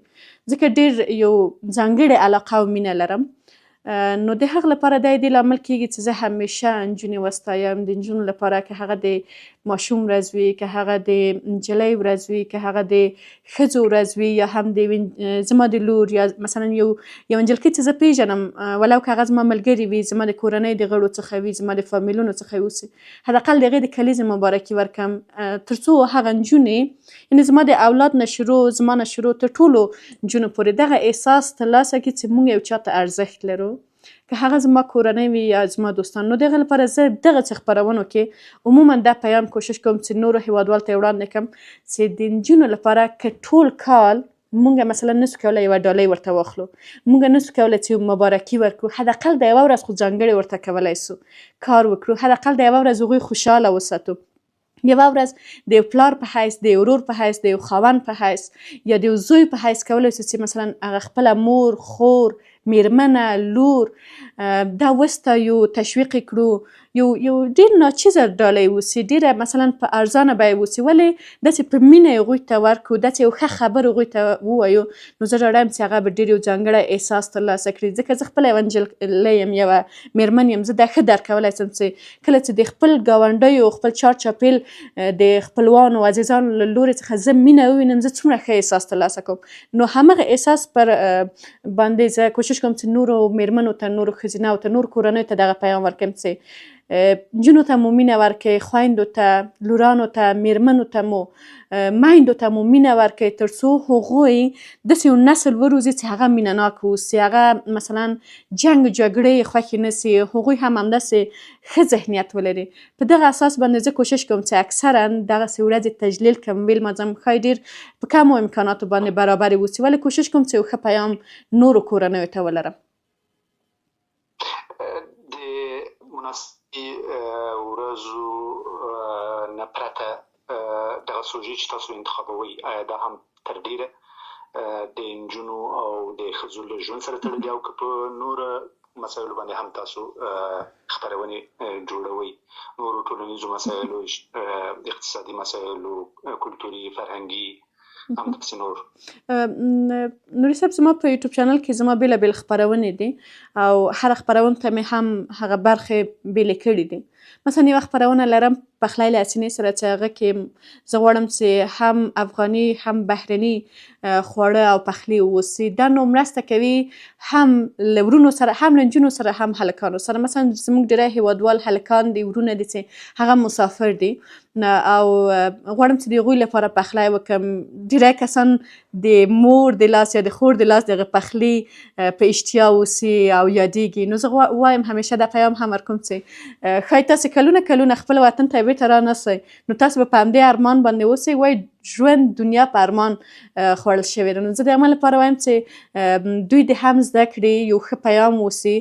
ځکه ډېر یو ځانګړې علاقه او مینه لرم. نو د هغه لپاره دا یې دې لامل کېږي چې زه همیشه نجونې وستایم. د نجونو لپاره که هغه د ماشوم ورځ وي، که هغه د نجلۍ ورځ وي، که هغه د ښځو ورځ وي، یا هم د زما د لور یا مثلا یو نجلکۍ چې زه پیژنم، ولو که هغه زما ملګرې وي، زما د کورنۍ د غړو څخه وي، زما د فامیلونو څخه اوسي، حداقل د هغې د کلیزې مبارکي ورکړم تر څو هغه نجونې، یعنې زما د اولاد نه شروع، زما نه شروع تر ټولو نجونو پورې دغه احساس ترلاسه کړي چې موږ یو چا ته ارزښت لرو، که هغه زما کورنۍ وي یا زما دوستان. نو د هغې لپاره زه دغسې خپرونو کې عموما دا پیام کوشش کوم چې نورو هېوادوالو ته یې وړاندې کړم چې د نجونو لپاره که ټول کال موږ مثلا نسو کولی یوه ډالۍ ورته واخلو، موږ نسو کولی چې مبارکي ورکړو، حداقل د یوه ورځ خو ځانګړې ورته کولی سو کار وکړو، حداقل د یوه ورځ هغوی خوشحاله وساتو، یوه ورځ د یو پلار په حیث، د یو ورور په حیث، د یو خاوند په حیث یا د یو زوی په حیث کولی سو چې مثلا هغه خپله مور، خور، میرمنه، لور دا وستایو، تشویق یې کړو، یو ډېر ناچیزه ډالۍ اوسي، ډېره مثلا په ارزانه بیه اوسي، ولې داسې په مینه یې هغوی ته ورکړو، داسې یو ښه خبر هغوی ته ووایو، نو زه ډاډه یم چې هغه به ډېر یو ځانګړی احساس ترلاسه کړي. ځکه زه خپله یوه نجلۍ یم، یوه میرمن یم، زه دا ښه درک کولی شم چې کله چې د خپل ګاونډیو، خپل چار چاپېل د خپلوانو، عزیزانو له لورې څخه زه مینه ووینم، زه څومره ښه احساس ترلاسه کوم. نو همغه احساس پر باندې زه کوشش کوم چې نورو میرمنو ته، نورو ښځینهو ته، نورو کورنیو ته دغه پیغام ورکړم چې نجونو ته مو مینه ورکړئ، خویندو ته، لورانو ته، میرمنو ته مو، میندو ته مو مینه ورکړئ، تر څو هغوی داسې یو نسل وروزي چې هغه مینه ناک اوسي، هغه مثلا جنګ جګړې خوښې نه سي، هغوی هم همداسې ښه ذهنیت ولري. په دغه اساس باندې زه کوشش کوم چې اکثرا دغسې ورځې تجلیل کړم، ویلمځم، ښایي ډېر په کمو امکاناتو باندې برابرې اوسي، ولې کوشش کوم چې یو ښه پیام نورو کورنیو ته ولرم. د مناسبې ورځو نه پرته دغه سوژې چې تاسو انتخابوئ، آیا دا هم تر ډېره د نجونو او د ښځو له ژوند سره تړلي، او که په نوره مسایلو باندې هم تاسو خپرونې جوړوئ، نورو ټولنیزو مسایلو، اقتصادي مسایلو، کلتوري، فرهنګي، همداسې نور؟ نوري صاحب، زما په یوټیوب چینل کې زما بېلابېل خپرونې دي او هره خپرونه ته مې هم هغه برخې بېلې کړي دي. مثلا یوه خپرونه لرم پخلی له حسینې سره، چې هغه کې زه غواړم چې هم افغاني هم بهرني خواړه او پخلی واوسي. دا نو مرسته کوي هم له ورونو سره، هم له نجونو سره، هم هلکانو سره. مثلا زموږ ډېری هېوادوال هلکان دي، ورونه دي چې هغه مسافر دي، او غواړم چې د هغوی لپاره پخلی وکړم. ډېری کسان د مور د لاس یا د خور د لاس دغه پخلي په اشتیا اوسي او یادېږي. نو زه وایم همیشه دا پیام هم ورکوم چې ښایي تاسې کلونه خپل وطن ته بېرته رانسئ، نو تاسو به په همدې ارمان باندې اوسئ. وایي ژوند دنیا په ارمان خوړل شوې ده. نو زه د هغه لپاره وایم چې دوی د هم زده کړي، یو ښه پیام اوسي،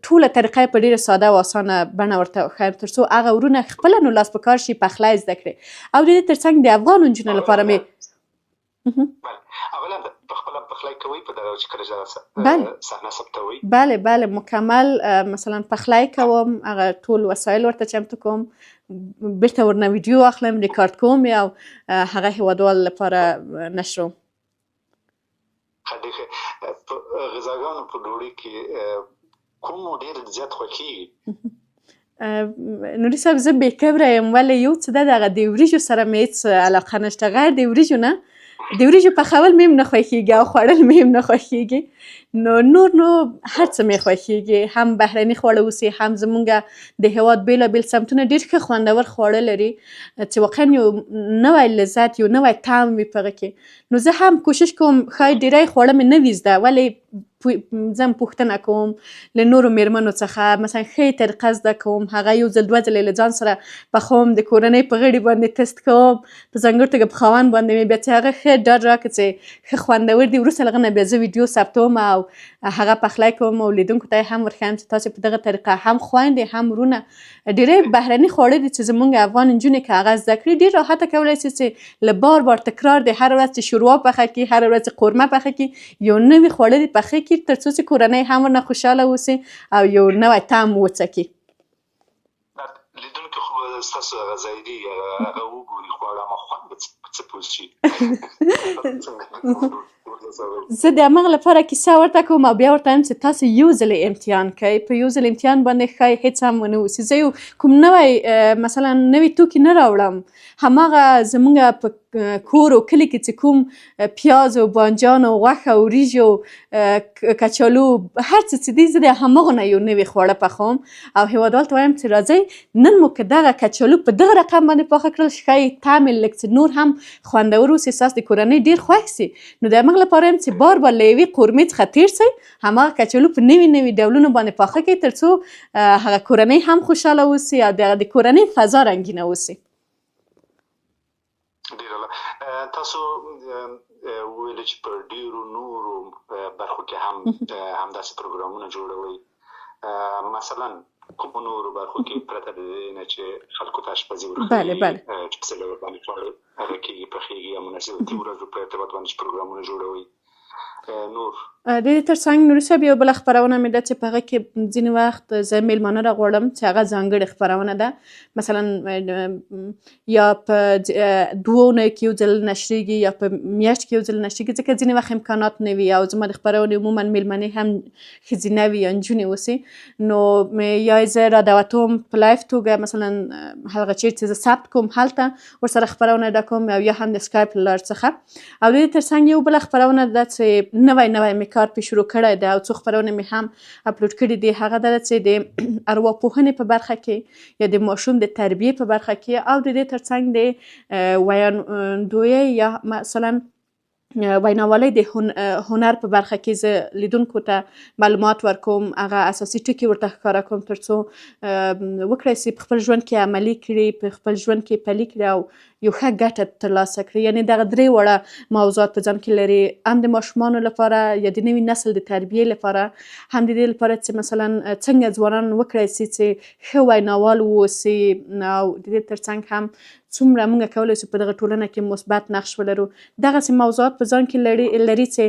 ټوله طریقه یې په ډېره ساده او اسانه بڼه ورته وښایم، تر څو هغه ورونه خپله نو لاس په کار شي، پخلی زده کړي. او د دې تر څنګ د افغان نجونو لپاره مې اولا په خپله پخلی کوئ، په دغه چې کله صحنه ثبتوئ؟ بله مکمل مثلا پخلی کوم، هغه ټول وسایل ورته چمتو کوم، بیرته ورنه ویډیو اخلم، ریکارډ کوم او هغه هېوادوال لپاره نشروم. ښه، په غذاګانو په ډوډۍ کې کوم ډېر زیات خوښېږي؟ نوري صاحب، زه بېکبره یم، ولې یو څه ده، دغه د وریجو سره مې هېڅ علاقه نشته. غیر د وریجو نه، د وریجو پخول مې هم نه خوښېږي او خوړل مې هم نه خوښېږي. نو نور هر څه مې خوښېږي، هم بهرني خواړه اوسي، هم زمونږ د هېواد بېلابېل سمتونه ډېر ښه خوندور خواړه لري چې واقعا یو نوی لذت، یو نوی طعم وي په هغه کې. نو زه هم کوشش کوم، ښایي ډېری خواړه مې نه وي زده، ولې زه پوښتنه کوم له نورو مېرمنو څخه، مثلا ښې طریقه زده کوم، هغه یو ځل دوه ځلې له ځان سره پخوم، د کورنۍ په غړي باندې تست کوم، په ځانګړې توګه په خاوند باندې مې بیا چې هغه ښه ډاډ راکړه چې ښه خوندور دي. وروسته له هغه نه بیا زه ویډیو ثبتوم او هغه پخلی کوم او لیدونکو ته یې هم ورښیم چې تاسې په دغه طریقه هم خویندې هم ورونه ډېری بهرني خواړه دي چې زموږ افغان نجونې که هغه زده کړي ډېر راحته کولی شي چې له بار بار تکرار د هر ورځ چې شوروا پخه کړي، هر ورځ چې قورمه پخه کړي، یو نوي خواړه دې پخه کړي تر څو چې کورنۍ هم ورنه خوشحاله اوسي او یو نوی طعم وڅکي. لیدونکي خو به ستاسو هغه ځای دي هغه وګوري خواړه ما خوند به څه پوه شي. زه د همغه لپاره کیسه ورته کوم او بیا ورته وایم چې تاسې یو ځل امتحان کوئ، په یو ځل امتحان باندې ښایي هېڅ هم ونه اوسي. زه یو کوم نوی مثلا نوي توکي نه راوړم، هماغه زموږ په کور او کلي کې چې کوم پیاز او بانجان او غوښه او وریژې او کچالو هر څه چې دي، زه د همغو نه یو نوي خواړه پخوم او هېوادوالو ته وایم چې راځئ نن مو که دغه کچالو په دغه رقم باندې پاخه کړل، ښایي طعم یې لږ څه نور هم خوندور اوسي، ستاسو د کورنۍ ډېر خوښ سي. نو د همغه لپاره یم چې بار بار له یوې قورمې څخه تېر سئ، هماغه کچالو په نوي نوي ډولونو باندې پاخه کړئ تر څو هغه کورنۍ هم خوشحاله اوسي او د کورنۍ فضا رنګینه اوسي. تاسو ویل چې په ډیرو نورو برخو کې هم همداسې پروګرامونه جوړوي، مثلا کومو نورو برخو کې پرته د دې نه چې خلکو ته اشپزي ورښیي چې په څه ډول باندې خواړه هغه کېږي پخېږي یا مناسبتي ورځو په ارتباط باندې چې پروګرامونه جوړوي؟ نور د دې تر څنګ نوري صاحب یو بله خپرونه مې ده چې په هغه کې ځینې وخت زه میلمانه راغواړم چې هغه ځانګړې خپرونه ده، مثلا یا په 2 اونیو کې یو ځل نشریږي یا په میاشت کې یو ځل نشریږي، ځکه ځینې وخت امکانات نه وي او زما د خپرونې عموما میلمنې هم ښځینه وي یا نجونې اوسي، نو یا یې زه رادعوتوم په لایف توګه، مثلا هغه چیرې چې زه ثبت کوم هلته ورسره خپرونه ادا کوم او یا هم د سکایپ له لارې څخه. او د دې تر څنګ یو بله خپرونه ده چې نوی مې کار پې شروع کړی دی او څو خپرونې مې هم اپلوډ کړي دي، هغه دا ده چې د ارواپوهنې په برخه کې یا د ماشوم د تربیې په برخه کې او د دې تر څنګ د ویاندویۍ یا مثلا ویناوالۍ د هنر په برخه کې زه لیدونکو ته معلومات ورکوم، هغه اساسي ټکي ورته ښکاره کوم تر څو وکړی سي په خپل ژوند کې عملي کړي، په خپل ژوند کې پلي کړي او یو ښه ګټه ترلاسه کړي. یعنې دغه 3 وړه موضوعات په ځان کې لري، هم د ماشومانو لپاره یا د نوي نسل د تربیې لپاره، هم د دې لپاره چې مثلا څنګه ځوانان وکړی سي چې ښه ویناوال واوسي او د دې تر څنګ هم څومره موږ کولی شو په دغه ټولنه کې مثبت نقش ولرو. دغسې موضوعات په ځان کې لري چې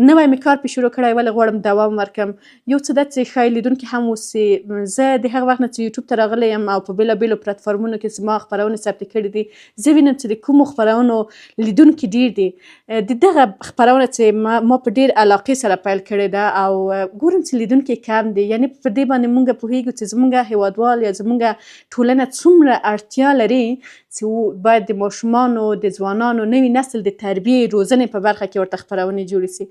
نوی مې کار پې شروع کړی، ولې غواړم دوام ورکړم. یو څه ده چې ښایي لیدونکي هم اوسي، زه د هغه وخت نه چې یوټیوب ته راغلی یم او په بېلابېلو پلتفارمونو کې زما خپرونې ثبت کړي دي، زه وینم چې د کومو خپرونو لیدونکي ډېر دي. د دغه خپرونه چې ما په ډېر علاقې سره پیل کړې ده او ګورم چې لیدونکي کم دي، یعنې په دې باندې موږ پوهېږو چې زموږ هېوادوال یا زموږ ټولنه څومره اړتیا لري چې باید د ماشومانو د ځوانانو نوي نسل د تربیې روزنې په برخه کې ورته خپرونې جوړې سي.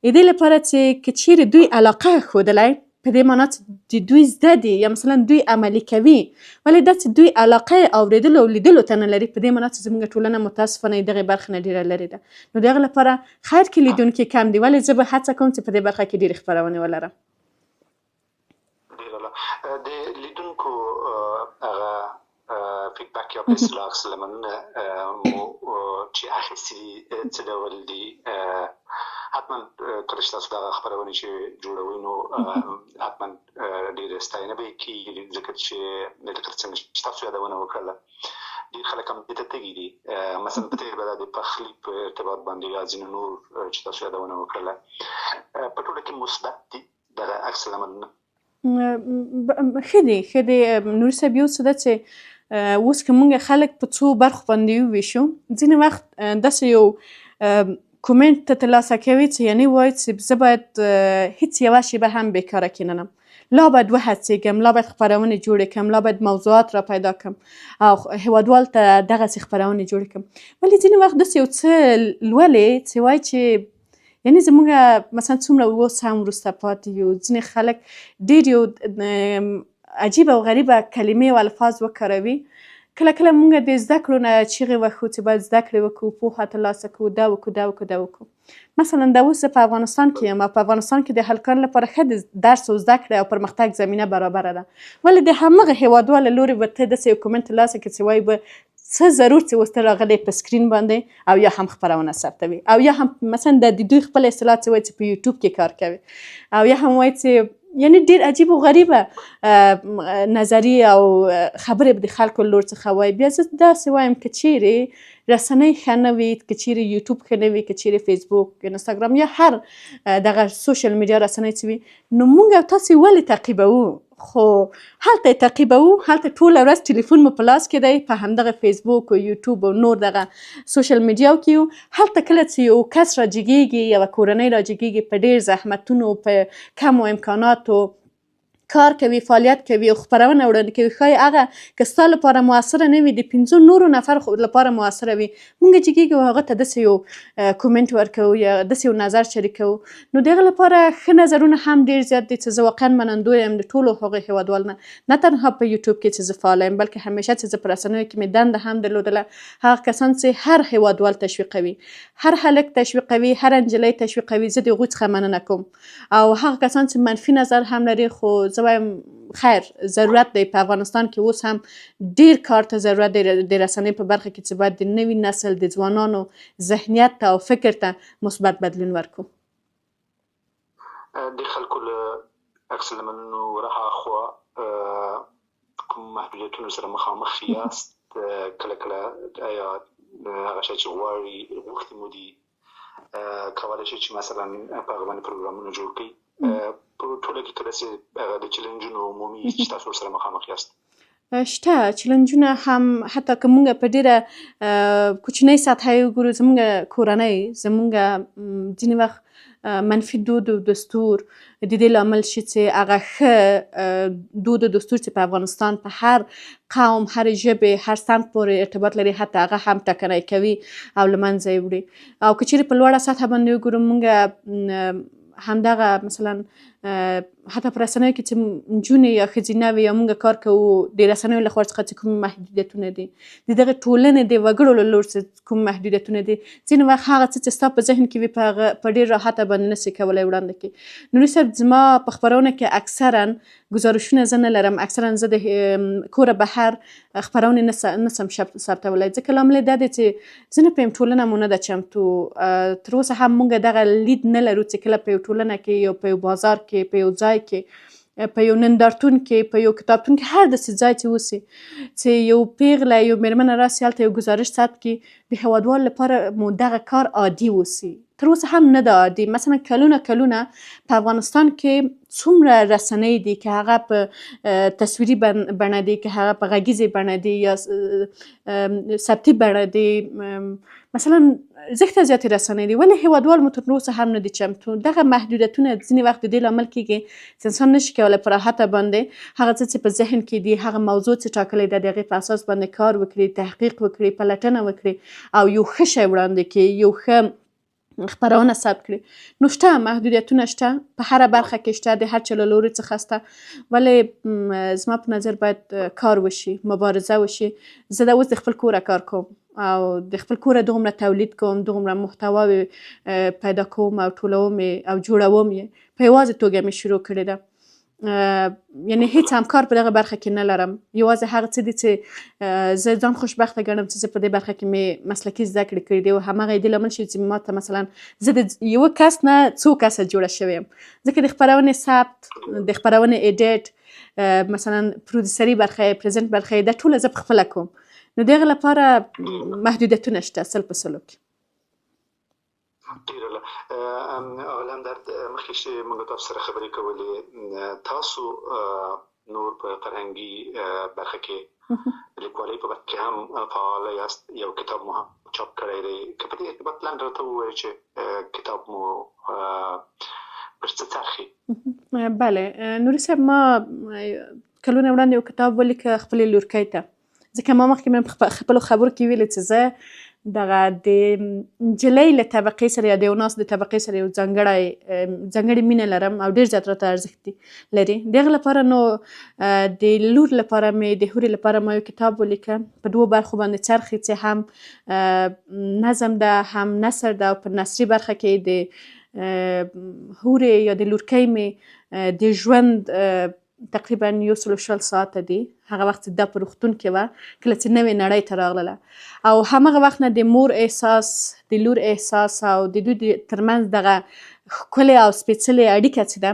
د دې لپاره چې که چیرې دوی علاقه ښودلی، په دې معنا چې د دوی زده دي یا مثلا دوی عملي کوي، ولې دا چې دوی علاقه اورېدلو او لیدلو ته نه لري، په دې معنا چې زموږ ټولنه متاسفانه د دغې برخې نه ډېره لرې ده. نو د هغې لپاره خیر کې لیدونکي کم دي، ولې زه به هڅه کوم چې په دې برخه کې ډېرې خپرونې ولرم. د لیدونکو هغه فیدبک یا په اصطلاح اکسلمنونه مو چې اخیستي څه ډول دي؟ حتما کله چې تاسو دغه خپرونې چې جوړوئ نو حتما ډېرې ستاینه به یې کېږي، ځکه چې لکه څنګه چې تاسو یادونه وکړله ډېر خلک هم دې ته تږي دي، مثلا په تېر به د پخلي په ارتباط باندې یا ځینې نور چې تاسو یادونه وکړله په ټوله کې مثبت دي دغه اکسلمنونه؟ ښه دي نوري صاحب. یو څه ده چې اوس که موږ خلک په څو برخو باندې وویشو، ځینې وخت داسې یو کومنټ ته ترلاسه کوي چې یعنې وایي چې زه باید هېڅ یوه شېبه هم بېکاره کېننم، لا باید وهڅېږم، لا باید خپرونې جوړې کړم، لا باید موضوعات را پیدا کړم او هېوادوال ته دغسې خپرونې جوړې کړم. ولې ځینې وخت داسې یو څه لولې چې وایي چې یعنې زموږ مثلا څومره اوس هم وروسته پاتې یو، ځینې خلک ډېر یو عجیبه او غریبه کلمې او الفاظ وکاروي کله کله مونږ د زده کړو نه چیغې وهو چې باید زده کړې وکړو، پوهه ترلاسه کړو، دا وکړو. مثلا دا اوس په افغانستان کې یم او په افغانستان کې د هلکانو لپاره ښه د درس او زده کړې او پرمختګ زمینه برابره ده، ولې د همغه هېوادوال له لورې به ته داسې یو کومنټ ترلاسه کړې چې وایي به څه ضرور چې اوس ته راغلی په سکرین باندې او یا هم خپرونه ثبتوي او یا هم مثلا د دوی خپل اصطلاح چې وایي چې په یوټیوب کې کار کوي او یا هم وایي چې یعنی ډېر عجیب و غریبه نظریې او خبرې به د خلکو له لور څخه وایي. بیا زه داسې وایم که چیرې رسنۍ ښه نه وي، که چیرې یوټیوب ښه نه وي، که چیرې فیسبوک، انستاګرام یا هر دغه سوشل میډیا رسنۍ چې وي، نو موږ او تاسې ولې تعقیبوو؟ خو هلته یې تعقیبوو، هلته ټوله ورځ ټلیفون مو په لاس کې دی، په همدغه فیسبوک او یوټیوب او نور دغه سوشل میډیاو کې یو. هلته کله چې یو کس راجګېږي، یوه کورنۍ راجګېږي، په ډېر زحمتونو، په کمو امکاناتو کار کوي، فعالیت کوي او خپرونه وړاندې کوي، ښایي هغه که ستا لپاره موثره نه وي، د 5 نورو نفرو لپاره موثره وي. مونږ جګېږو هغه ته داسې یو کومنټ ورکوو یا داسې یو نظر شریکوو، نو د هغه لپاره ښه نظرونه هم ډېر زیات دي چې زه واقعا منندوی یم د ټولو هغو هېوادوالو نه تنها په یوټیوب کې چې زه فعاله یم، بلکې همیشه چې زه په رسنیو کې مې دنده هم درلودله، هغه کسان چې هر هېوادوال تشویقوي، هر هلک تشویقوي، هر نجلۍ تشویقوي، زه د هغوی څخه مننه کوم. او هغه کسان چې منفي نظر هم لري، خو زه وایم خیر ضرورت دی په افغانستان کې اوس هم ډېر کار ته ضرورت دی د رسنۍ په برخه کې چې باید د نوي نسل د ځوانانو ذهنیت ته او فکر ته مثبت بدلون ورکړو. د خلکو له عکس العملونو ورهاخوا کوم محدودیتونو سره مخامخ یاست؟ کله کله آیا هغه شی چې غوښتي مو دي کولی شئ چې مثلا په هغه باندې پروګرامونه جوړ کړئ؟ په ټوله کې کله چې د چیلنجونو عمومي چې تاسو ورسره مخامخ یاست؟ شته چیلنجونه هم، حتی که موږ په ډېره کوچنۍ سطحه یې وګورو، زموږ کورنۍ، زموږ ځینې وخت منفي دود او دستور د دې لامل شي چې هغه ښه دود او دستور چې په افغانستان په هر قوم، هر ژبې، هر صنف پورې ارتباط لري، حتی هغه هم ټکنی کوي او له منځه یې وړي. او که چیرې په لوړه سطحه باندې وګورو، موږ همدغه مثلا حتی په رسنیو کې چې نجونې یا ښځینه وي یا موږ کار کوو، د رسنیو له خوا څخه چې کوم محدودیتونه دي، د دغه ټولنې د وګړو له لورې چې کوم محدودیتونه دي، ځینې وخت هغه څه چې ستا په ذهن کې وي په ډېر راحته باندې نسي کولی وړاندې کړي. نوري صاحب، زما په خپرونه کې اکثرا ګزارشونه زه نه لرم، اکثرا زه د کوره بهر خپرونې نسم ثبتولی، ځکه لامل یې دا دی چې زه نه پوهیم ټولنه مو نه ده چمتو. تر اوسه هم موږ دغه لید نه لرو چې کله په یو ټولنه کې یا په یو بازار کې، په یو ځای کې، په یو نندارتون کې، په یو کتابتون کې، هر داسې ځای چې اوسي، چې یو پیغله، یو مېرمنه راسي هلته یو ګزارش ثبت کړي، د هېوادوالو لپاره مو دغه کار عادي اوسي. تر اوسه هم نه ده عادي. مثلا کلونه په افغانستان کې څومره رسنۍ دي، که هغه په تصویري بڼه دي، که هغه په غږیزې بڼه دي یا ثبتي بڼه دي، مثلا زښته زیاتې رسنۍ دي، ولې هېوادوال مو تر اوسه هم نه دي چمتو؟ دغه محدودیتونه ځینې وخت د دې لامل کېږي چې انسان نشي کولی په راحته باندې هغه څه چې په ذهن کې دي، هغه موضوع چې ټاکلی ده، د هغې په اساس باندې کار وکړي، تحقیق وکړي، پلټنه وکړي او یو ښه شی وړاندې کړي، یو ښه خپرونه ثبت کړي. نو شته محدودیتونه، شته په هره برخه کې شته، د هر چا له لورې څخه شته، ولې زما په نظر باید کار وشي، مبارزه وشي. زه دا اوس د خپل کوره کار کوم او د خپل کوره دومره تولید کوم، دومره محتواوې پیدا کوم او ټولوم او جوړوم یې، په یوازې توګه مې شروع کړې ده. یعنی هیڅ همکار په دغه برخه کې نه لرم، یوازې هغه څه دي چې زه ځان خوشبخته ګڼم چې زه په دې برخه کې مې مسلکي زده کړې کړي دي او همغه یې د لامل شوي چې ما ته مثلا زه د یوه کس نه څو کسه جوړه شوې یم، ځکه د خپرونې ثبت، د خپرونې ایډیټ، مثلا پرودیسري برخه یې، پرزنټ برخه یې، دا ټوله زه پخپله کوم. نو د هغې لپاره محدودیتونه شته 100%. ډېره اغلې همدرد، مخکې چې موږ تاسو سره خبرې کولې، تاسو نور په فرهنګي برخه کې لیکوالۍ په برخه کې هم فعاله یاست، یو کتاب مو هم چاپ کړی دی، که په دې ارتباط لاندې راته ووایئ چې کتاب مو پر څه څرخي؟ بله نوري صاحب، ما کلونه وړاندې یو کتاب ولیکه خپلې لورکۍ ته، ځکه ما مخکې په خپلو خبرو کې ویلې چې زه دغه د نجلۍ له طبقې سره یا د یو ناست د طبقې سره یو ځانګړې مینه لرم او ډېر زیات راته ارزښت لري. د هغې لپاره نو د لور لپاره مې د هورې لپاره ما یو کتاب ولیکه په 2 برخو باندې څرخي چې هم نظم ده هم نثر ده او په نثري برخه کې د هورې یا د لورکۍ مې د ژوند تقریبا 120 ساعته دي. هغه وخت دا په روغتون کې وه کله چې نوې نړۍ ته راغله او همغه وخت نه د مور احساس د لور احساس او د دوی ترمنځ دغه ښکلې او سپېڅلې اړیکه چې ده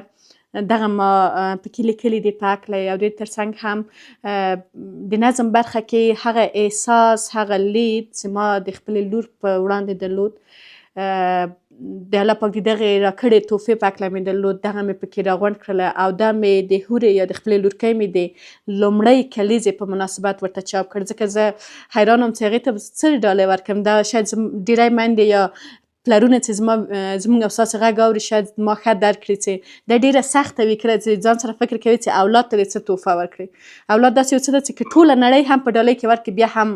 دغه ما پکې لیکلي دي په هکله او د ترڅنګ هم د نظم برخه کې هغه احساس هغه لید چې ما د خپلې لور په وړاندې درلود د الله پاک د دغې راکړې تحفې په هکله مې درلود دغه مې پکې راغونډ کړله او دا مې د هورې یا د خپلې لورکۍ مې د لومړۍ کلیزې په مناسبت ورته چاپ کړ ځکه زه حیرانه وم چې هغې ته څه ډالۍ ورکړم. دا شاید ډېری میندې یا پلرونه چې زموږ او ستاسې غږ اوري شاید ما ښه درک کړي چې دا ډېره سخته وي کله چې ځان سره فکر کوي چې اولاد ته دې څه تحفه ورکړي. اولاد داسې یو څه ده چې که ټوله نړۍ هم په ډالۍ کې ورکړي بیا هم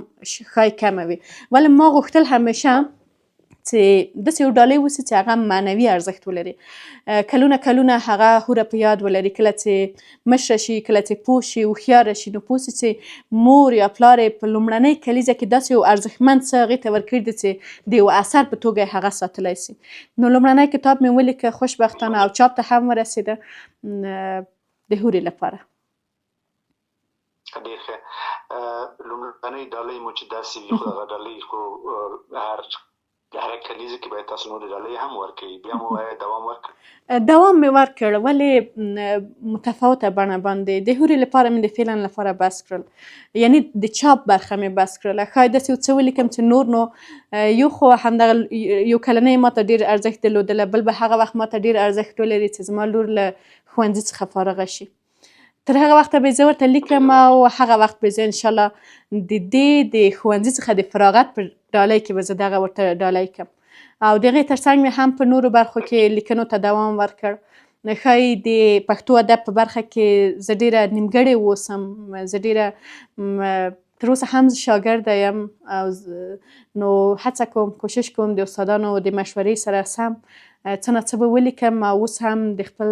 ښایي کمه وي. ولې ما غوښتل همیشه چې داسې یو ډالۍ اوسي چې هغه معنوي ارزښت ولري. کلونه هغه هوره په یاد ولري کله چې مشره شي کله چې پوه شي هوښیاره شي نو پوه شي چې مور یا پلار یې په لومړنۍ کلیزه کې داسې یو ارزښتمند څه هغې ته ورکړي دي چې د یو اثر په توګه یې هغه ساتلی سي. نو لومړنی کتاب مې ولیکه خوشبختانه او چاپ ته هم ورسېده د هورې لپاره. ډېر ښه. لومړنۍ ډالۍ مو چې داسې وي خو هغه ډالۍ خو هر کلیزه کې باید تاسو نورې ډالۍ هم ورکړئ بیا مو باید دوام ورکړئ. دوام مې ورکړ ولې متفاوته بڼه باندې د هورې لپاره مې د فعلا لپاره بس کړل یعنی د چاپ برخه مې بس کړله. ښایي داسې یو څه ولیکم چې نور نو یو خو همدغه یو کلنۍ ما ته ډېر ارزښت درلودله بل به هغه وخت ما ته ډېر ارزښت ولري چې زما لور له ښوونځي څخه فارغه شي. تر هغه وخته به زه ورته لیکم او هغه وخت به زه انشاءالله د دې د ښوونځي څخه د فراغت په ډالۍ کې به زه دغه ورته ډالۍ کړم او د هغې تر څنګ مې هم په نورو برخو کې لیکنو ته دوام ورکړ. ښایي د پښتو ادب په برخه کې زه ډېره نیمګړې اوسم زه ډېره تر اوسه هم شاګرده یم او نو هڅه کوم کوشش کوم د استادانو د مشورې سره سم څه نه څه به ولیکم او اوس هم د خپل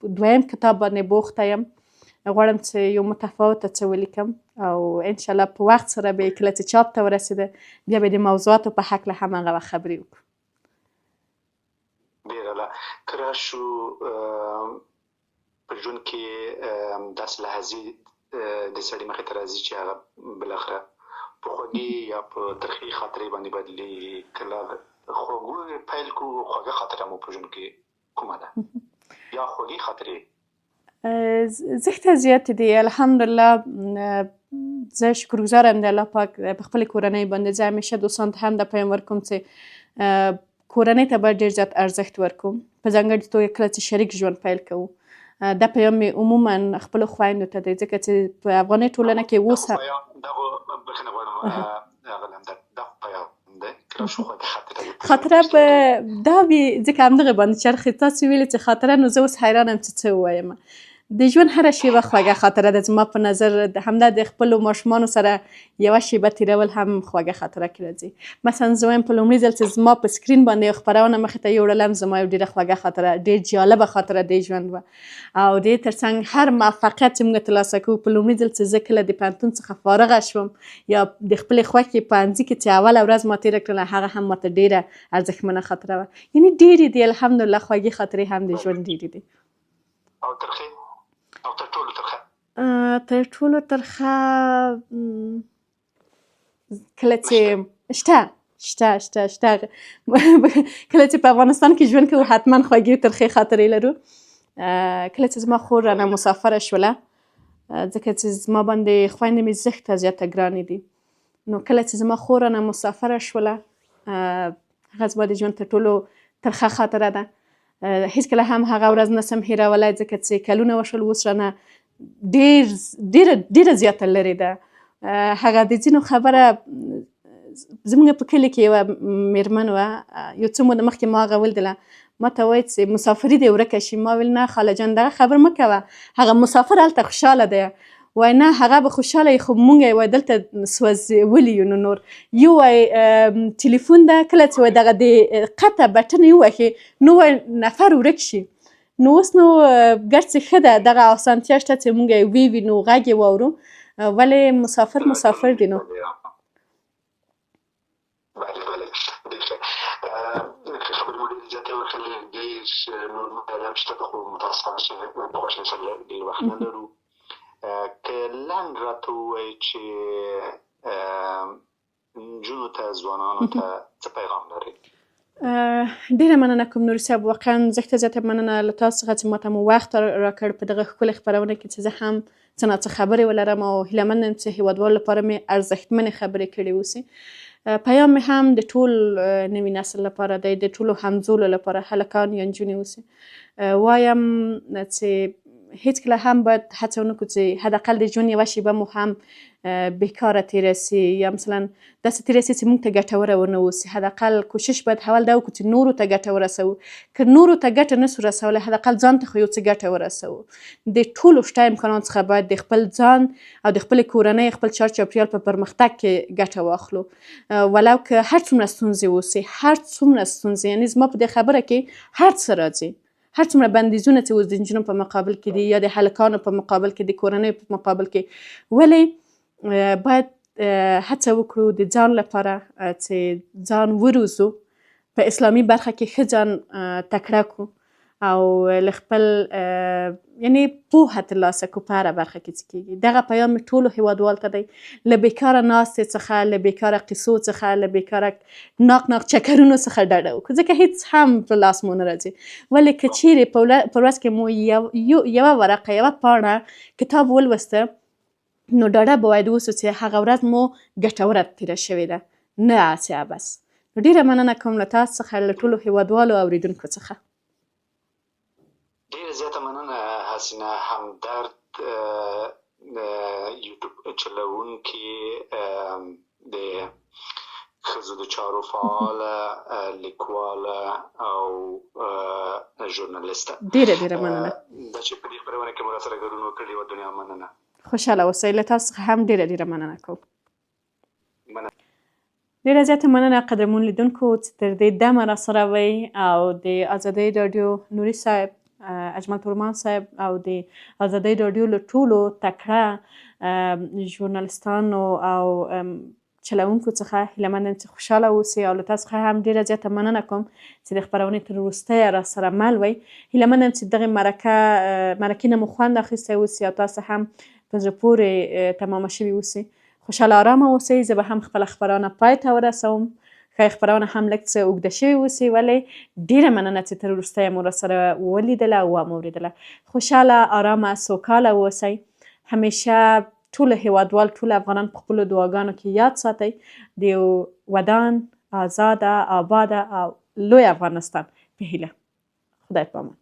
دویم کتاب باندې بوخته یم. غواړم چې یو متفاوته څه ولیکم او انشاءالله په وخت سره به کله چې چاپ ته ورسېده بیا به د موضوعاتو په هکله هم هغه وخت خبرې وکړو. ډېر اعلی. که راشو په ژوند کې داسې لحظې د سړي مخې ته راځي چې هغه بالاخره په خوږې یا په ترخې خاطرې باندې بدلېږي. کله خوږو پیل کړو خوږه خاطره مو په ژوند کې کومه ده یا خوږې خاطرې؟ زښته زیاتې دي الحمدلله. زه شکرګزاره یم د الله پاک په خپلې کورنۍ باندې. زه همیشه دوستانو ته هم دا پیغام ورکوم چې کورنۍ ته باید ډېر زیات ارزښت ورکوم په ځانګړې توګه کله چې شریک ژوند پیل کوو. دا پیغام مې عموما خپلو خویندو ته دی ځکه چې په افغاني ټولنه کې اوس بخښنه غواړم خاطره به دا وي ځکه همدغه باندې چرخې تاسې ویلې چې خاطره نو زه اوس حیرانه یم چې څه ووایم. د ژوند هره شیبه خوږه خاطره ده زما په نظر همدا د خپلو ماشومانو سره یوه شیبه تېرول هم خوږه خاطره کې راځي. مثلا زه وایم په لومړي ځل چې زما په سکرین باندې یو خپرونه مخې ته یوړلم زما یو ډېره خوږه خاطره ډېر جالبه خاطره د ژوند وه او د دې تر څنګ هر موفقیت چې موږ ترلاسه کوو په لومړي ځل چې زه کله د پوهنتون څخه فارغه شوم یا د خپلې خوښې پوهنځي کې چې اوله ورځ ما تېره کړله هغه هم ماته ډېره ارزښتمنه خاطره وه. یعنې ډېرې دي الحمدلله خوږې خاطرې هم د ژوند ډېرې دي. او ترخې او تر ټولو ترخه تر ټولو ترخه کله چې شته کله چې په افغانستان کې ژوند کوو حتما خوږې ترخې خاطرې لرو. کله چې زما خور رانه مسافره شوله ځکه چې زما باندې خویندې مې زښته زیاته ګرانې دي نو کله چې زما خور رانه مسافره شوله هغه زما د ژوند تر ټولو ترخه خاطره ده. هیڅکله هم هغه ورځ نسم هیرولی ځکه چې کلونه وشول اوس رانه ډېره زیاته لرې ده. هغه د ځینو خبره زموږ په کلي کې یوه مېرمن وه یو څه موده مخکې ما هغه ولیدله ما ته وایي چې مسافري دې ورکه شي. ما ویل نه خاله جان دغه خبر مه کوه هغه مسافر هلته خوشحاله دی وای نه هغه به خوشحاله خو مونږ یې وای دلته سوځولي یو نو نور یو وای تلیفون ده کله چې وای دغه د قطع بټن یې ووهې نو وای نفر ورک شي نو اوس نو ګډ څه ښه ده دغه اسانتیا شته چې مونږ یې ویوینو غږ یې واورو ولې مسافر دی نو بله خبرې مو ډېرې زیاتې وکړلې ډېر نور مطالب شته خو متاسفانه چې د خوښۍ سره ډېر وخت نه لرو که لنډ راته ووایي چې نجونو ته ځوانانو ته څه پیغام لرئ ډیره مننه کوم نوري صاحب واقعا زیاته مننه له تاسو څخه چې ماته مو وخت راکړ په دغه ښکلې خپرونه کې چې زه هم څه نه څه خبرې ولرم او هیله منم چې هیوادوالو لپاره مې ارزښتمنې خبرې کړې اوسي پیام مې هم د ټول نوي نسل لپاره دی د ټولو همزولو لپاره هلکان یا نجونې اوسي وایم چې هیڅکله هم باید هڅه ونه کړو چې حداقل د ژوند یوه شیبه مو هم بیکاره تیره سي یا مثلا داسې تیره سي چې موږ ته ګټوره ونه اوسي حداقل کوشش باید اول دا وکړو چې نورو ته ګټه ورسوو که نورو ته ګټه نسو رسولی حداقل ځان ته خو یو څه ګټه ورسوو د ټولو شته امکاناتو څخه باید د خپل ځان او د خپلې کورنۍ خپل چار چاپېریال په پرمختګ کې ګټه واخلو ولو که هر څومره ستونزې اوسي هر څومره ستونزې یعنې زما په دې خبره کې هر څه راځي هر څومره بندیزونه چې اوس د نجونو په مقابل کې دي یا د هلکانو په مقابل کې د کورنیو په مقابل کې ولې باید هڅه وکړو د ځان لپاره چې ځان وروزو په اسلامي برخه کې ښه ځان تکړه کړو او له خپل یعنې پوهه ترلاسه کړو په هره برخه کې چې کېږي دغه پیام مې ټولو هیوادوالو ته دی له بیکاره ناستې څخه له بیکاره قصو څخه له بیکاره ناق چکرونو څخه ډډه وکړو ځکه هیڅ هم په لاس مو نه راځي ولې که چیرې په ورځ کې مو یوه ورقه یوه پاڼه کتاب ولوسته نو ډاډه به باید اوسو چې هغه ورځ مو ګټوره تېره شوې ده نه هسې عبث نو ډېره مننه کوم له تاسو څخه له ټولو هیوادوالو اورېدونکو څخه ډېره زیاته مننه حسینه همدرد یوټیوب چلوونکې د ښځو د چارو فعاله لیکواله او ژورنالیسته ډېره مننه دا چې په دې خپرونه کې مو راسره ګډون وکړي یوه دنیا مننه خوشحاله اوسئ له تاسو څخه هم ډېره مننه کوم ډېره زیاته مننه قدرمن لیدونکو چې تر دې دمه راسره وئ او د ازادۍ راډیو نوري صاحب اجمل تورمان صاحب او د ازادۍ راډیو له ټولو تکړه ژورنالیستانو او چلوونکو څخه هیله منم چې خوشحاله اوسئ او له تاسو څخه هم ډېره زیاته مننه کوم چې د خپرونې تر وروستیه راسره مل وئ هیله منم چې دغې مرکې نه مو خوند اخیستی اوسي او تاسو هم په زړه پورې تمامه شوي اوسي خوشحاله ارامه اوسئ زه به هم خپله خپرونه پای ته ورسوم ښایي خپرونه هم لږ څه اوږده شوې اوسي ولې ډېره مننه چې تر وروستیه مو راسره ولیدله او ومو اورېدله خوشحاله ارامه سوکاله اوسئ همیشه ټول هیوادوال ټول افغانان په خپلو دعاګانو کې یاد ساتئ د یو ودان آزاده آباده او لوی افغانستان په هیله خدای په امان